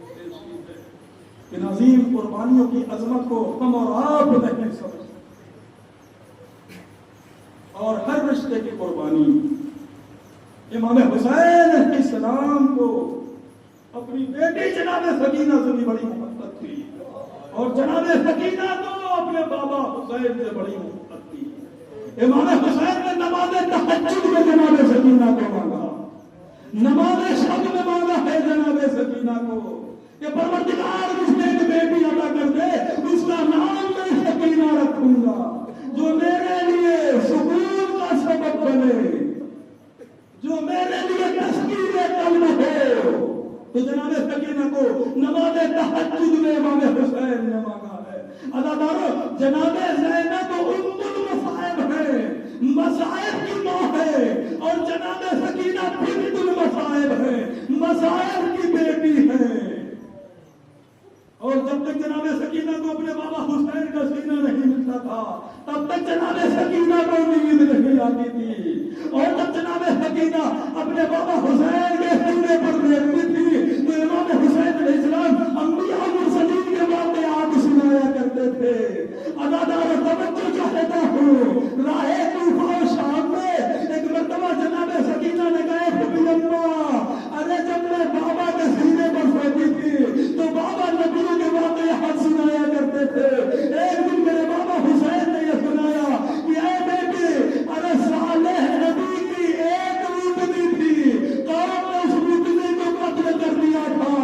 پیش کی ہے، ان عظیم قربانیوں کی عظمت کو ہم اور آپ نہیں سمجھ سکتے۔ اور ہر رشتے کی قربانی، امام حسین علیہ السلام کو اپنی بیٹی جناب سکینہ سے بھی بڑی محبت تھی اور جناب سکینہ کو اپنے بابا حسین سے بڑی محبت تھی۔ امام حسین نے نماز تہجد میں جناب سکینہ کو مانگا، نماز شب میں مانگا ہے جناب سکینہ کو کہ پروردگار مجھے ایک بیٹی عطا کر دے، اس کا نام میں سکینہ رکھوں گا جو میرے لیے سکون کا سبب بنے، جو میرے لیے تسکین قلب ہو۔ تو جناب سکینہ کو نماز تہجد میں امام حسین نے مانگا ہے۔ عزادارو، جناب زینب ام المصائب ہے، مصائب کی ماں ہے، اور جناب سکینہ بنت المصائب ہے، مصائب کی بیٹی ہے۔ اور جب تک جناب سکینہ کو اپنے بابا حسین کا سینہ نہیں ملتا تھا تب تک جناب سکینہ کو نیند نہیں آتی تھی، اور جب جناب سکینہ اپنے بابا حسین کے سینے پر بیٹھتی تھی تو امام حسین علیہ السلام انبیاء و مرسلین کے واقعات سنایا کرتے تھے. ادادار توجہ چاہتا ہوں راہ طوفان شام میں ایک مرتبہ جناب سکینہ نے کہا پھپھی اماں ارے جب میں بابا کے سینے پر سوتی تھی تو بابا نبیوں کے واقعات سنایا کرتے تھے. ایک دن میرے بابا حسین نے یہ سنایا کہ اے بیٹے ارے صالح نبی کی ایک اونٹنی تھی, قوم نے اس اونٹنی کو قتل کر دیا تھا.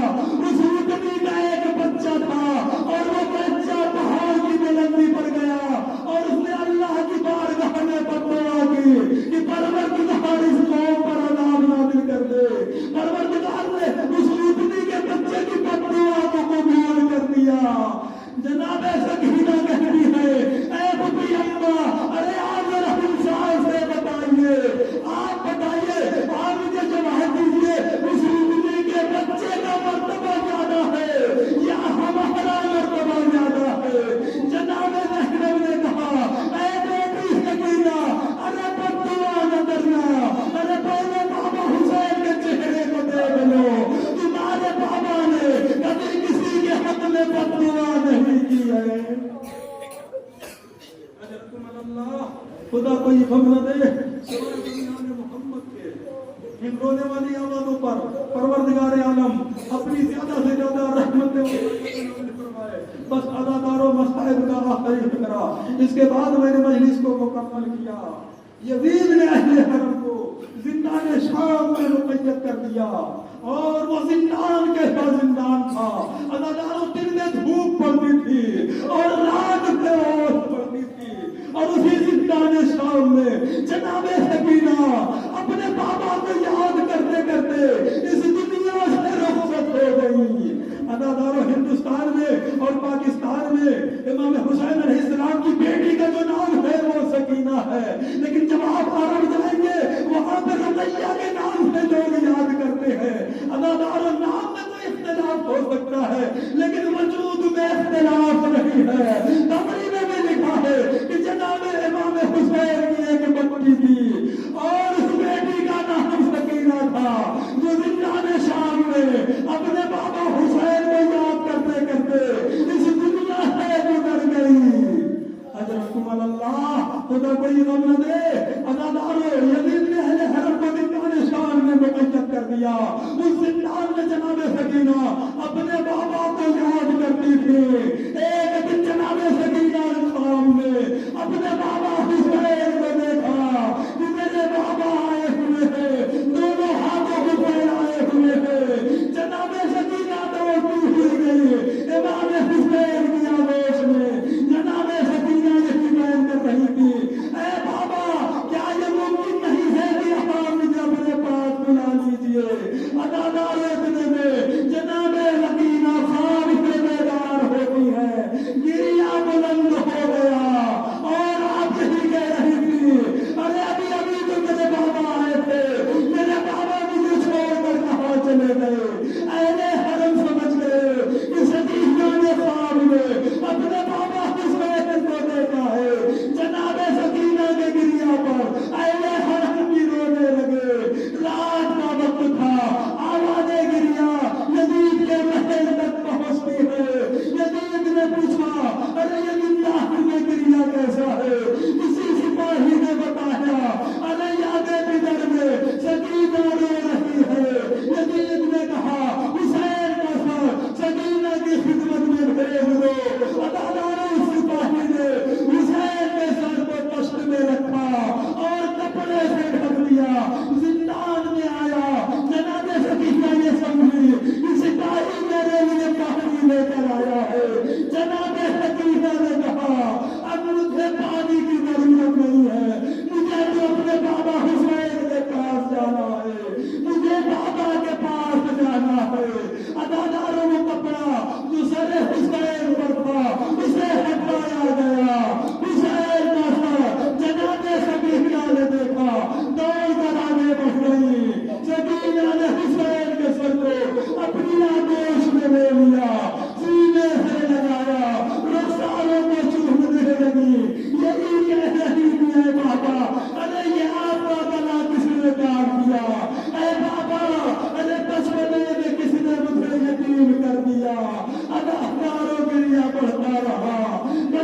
اس اونٹنی کا ایک بچہ تھا اور وہ بچہ پہاڑ کی بلندی پر گیا اور اس نے اللہ کی بارگاہ میں دعا کی کہ پروردگار اس قوم پر عذاب نازل کر دے. پروردگار نے اس اونٹنی کے بچے کی بددعا کو قبول کر دیا. جناب سکینہ کہتی ہے اے پھپھی اماں ارے آپ ذرا انصاف سے بتائیے, آپ بتائیے, آپ مجھے جواب دیجیے اس اونٹنی کے بچے کا مرتبہ زیادہ ہے یا ہمارا مرتبہ زیادہ ہے؟ جناب زینب نے کہا اے بیٹی سکینہ ارے بددعا نہ کرنا, ارے پہلے بابا حسین کے چہرے کو دیکھ لو, تمہارے بابا نے کبھی کسی کے حق میں بددعا نہیں کی ہے. خدا کوئی غم نہ دے سوائے بنیان محمد کے. ان رونے والی آوازوں پر پروردگار عالم اپنی زیادہ سے زیادہ رحمت فرمائے. بس اداداروں مصائب کا آخری فکرہ اس کے بعد میں نے مجلس کو مکمل کیا. یزید نے اہل حرم کو زندان شام میں مقید کر دیا اور وہ زندان کے بعد زندان تھا. اداداروں دن میں دھوپ پڑتی تھی اور رات میں اوس پڑتی تھی اور اسی زندان شام میں جناب سکینہ اپنے بابا کو یاد کرتے کرتے اس دنیا سے رخصت ہو گئی. اداداروں ہندوستان میں اور پاکستان میں امام حسین علیہ السلام کی بیٹی کا جو نام ہے وہ سکینہ ہے, لیکن جب آپ عرب جائیں گے وہاں پہ رقیہ کے نام سے لوگ یاد کرتے ہیں. اداداروں نام میں کوئی اختلاف ہو سکتا ہے لیکن وجود میں اختلاف نہیں ہے. تقریب میں لکھا ہے کہ جناب امام حسین کی ایک بچی تھی اور اس بیٹی کا نام سکینہ تھا جو زندان شام میں اپنے بابا حسین کو یاد کرتے کرتے اس دنیا سے گزر گئی. اجرکم اللہ, خدا کوئی غم نہ دے. اداداروں یزید نے اہل حرم کو زندان شام میں مقید کر دیا. اس زندان میں جناب سکینہ اپنے بابا کو یاد کرتی تھی. ایک دن جناب سکینہ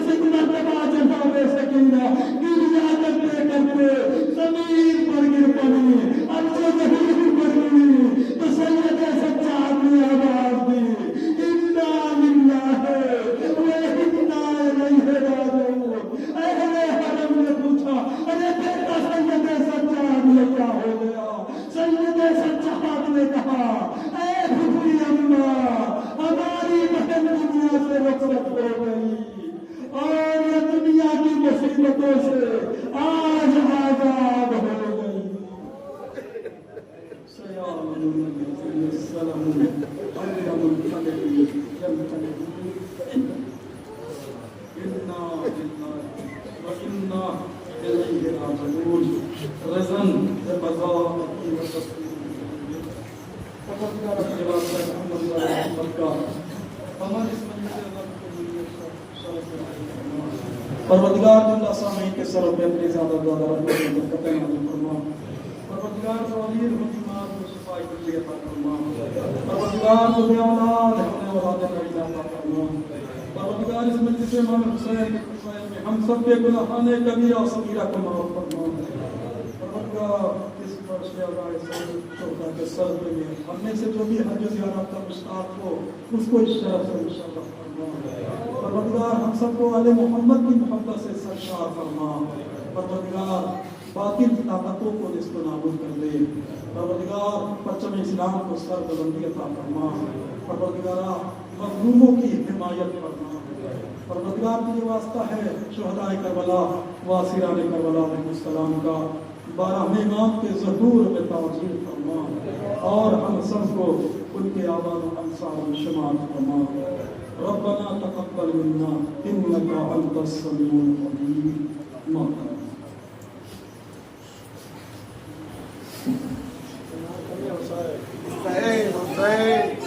10 مرتبہ جناب سکینہ گریا کرتے کرتے زمین پر گر پڑی. اب جو زمین پر گری تو سید سجاد نے آواز دی انا للہ و انا الیہ راجعون. اہل حرم نے پوچھا ارے بیٹا سید سجاد یہ کیا ہو گیا؟ سید سجاد نے کہا اے پھپھی اماں ہماری بہن دنیا سے رخصت ہو گئی اور یہ دنیا کی مصیبتوں سے آج آزاد ہو گئی. سیام السلام علم الفلکی یمتلکی انا و انا الیہ راجعون. رضن بقضاء و تسلیم. پروردگار اپنے واسطے محمد صلی اللہ علیہ وسلم کا ہمارے اس مجلس سے پروردگار جل سامعین کے سر پہ اپنی زیادہ زیادہ برکتیں نازل فرما. پروردگار کو امیر حکیمات کو شفاء کلی عطا فرما. پروردگار کو بے اولاد ہمیں اولاد نبی عطا فرما. پروردگار اس مجلس سے امام حسین میں ہم سب کے گناہان کبیرہ اور صغیرہ کو معاف فرما. پروردگار اس فرش اعلی شہداء کے سر پہ ہم میں سے جو بھی حج زیارت کا مشتاق ہو اس کو اس شرف سے مشرف فرما. پروردگار ہم سب کو آل محمد کی محبت سے سرشار فرما. پروردگار باطل کی طاقتوں کو نست و نابود کر دے. پروردگار پرچم اسلام کو سر بلندی عطا فرما. پروردگار مظلوموں کی حمایت فرما. پروردگار کی واسطہ ہے شہداء کربلا واسران کربلا علیہ السلام کا 12 امام کے ظہور میں تعظیم فرما اور ہم سب کو ان کے آباد و انصار و شمار فرما. ربنا تقبل منا انك انت السميع العليم. ماتا حسین حسین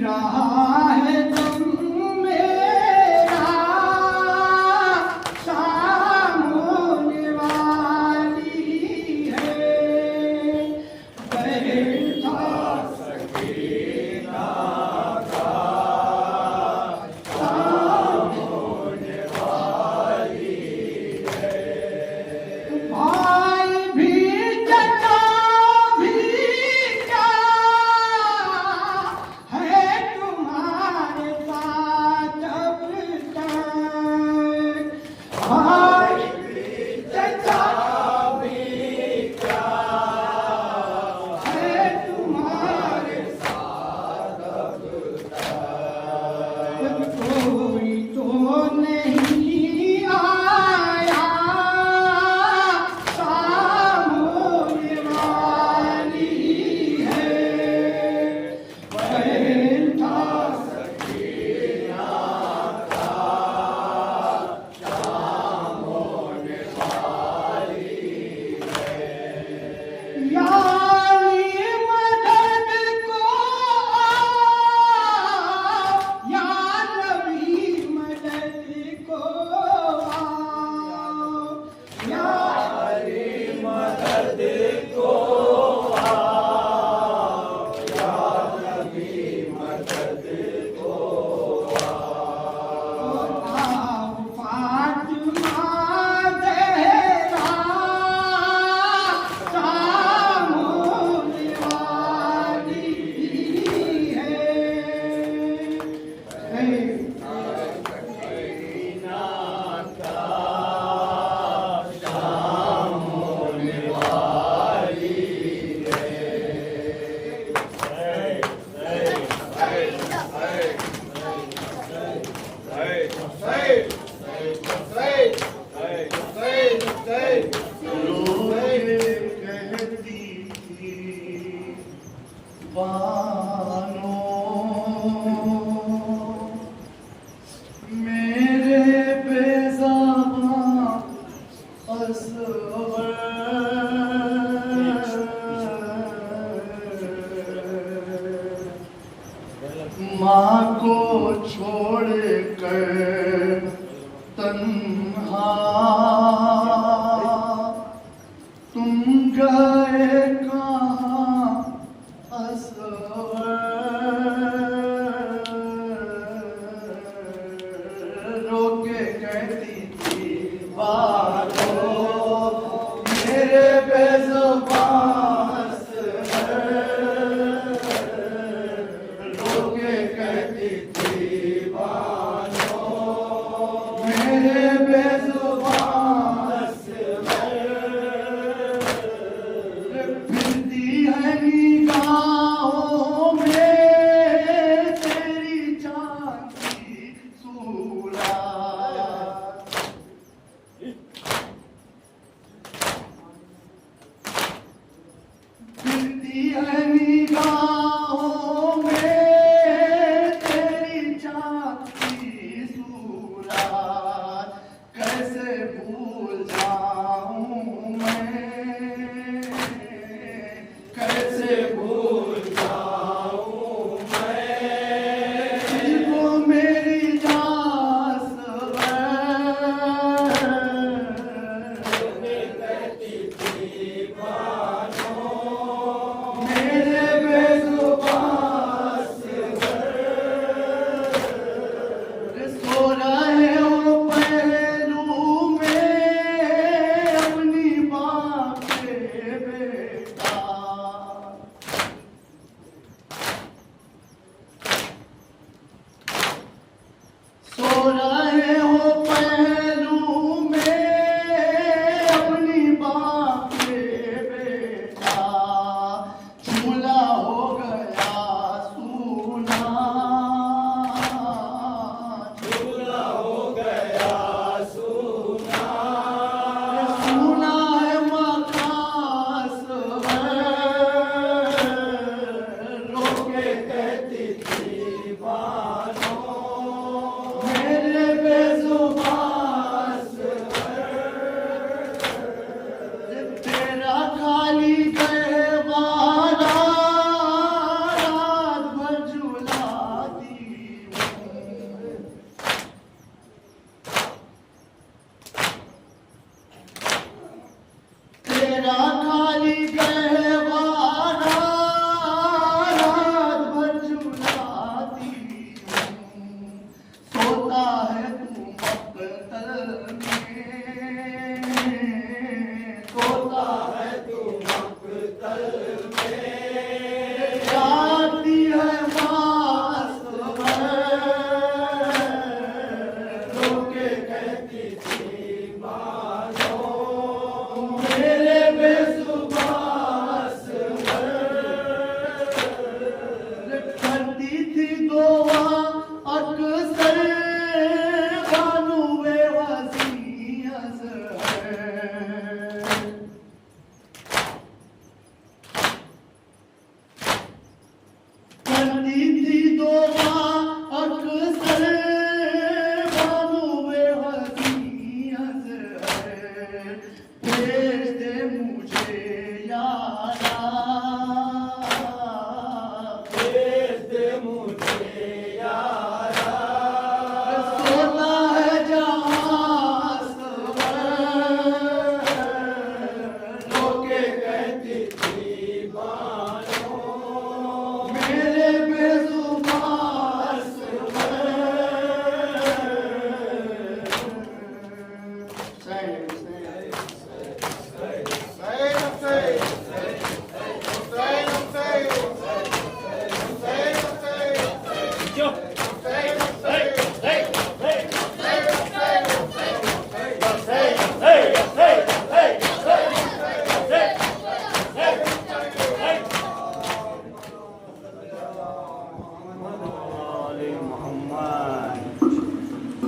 رہا ہے تم میرا شام ہونے والی ہے بیٹھا بھائی بھی چچا بھی کیا ہے تمہارے ساتھ اب تک بھائی بھی چچا بھی کیا ہے تمہارے ساتھ اب تک کوئی تو نہیں آیا شام ہونے والی ہے بیٹھا سکینہ کا شام ہونے والی ہے یعنی مدد کو آؤ یا نبی مدد کو آؤ یعنی مدد کو آؤ یا نبی مدد کو آؤ فاطمہ زہرا شام ہونے والی ہے میرے بیزاباں ماں کو چھوڑ کر تنہا تم گئے کہاں اصغر رو کے کہتی تھی باتوں میرے بے زبان رو کے کہتی تھی باتوں میرے بے زبان پھرتی ہے نگاہوں میں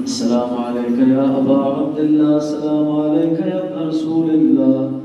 السلام عليك يا أبا عبد الله، السلام عليك يا ابن رسول الله.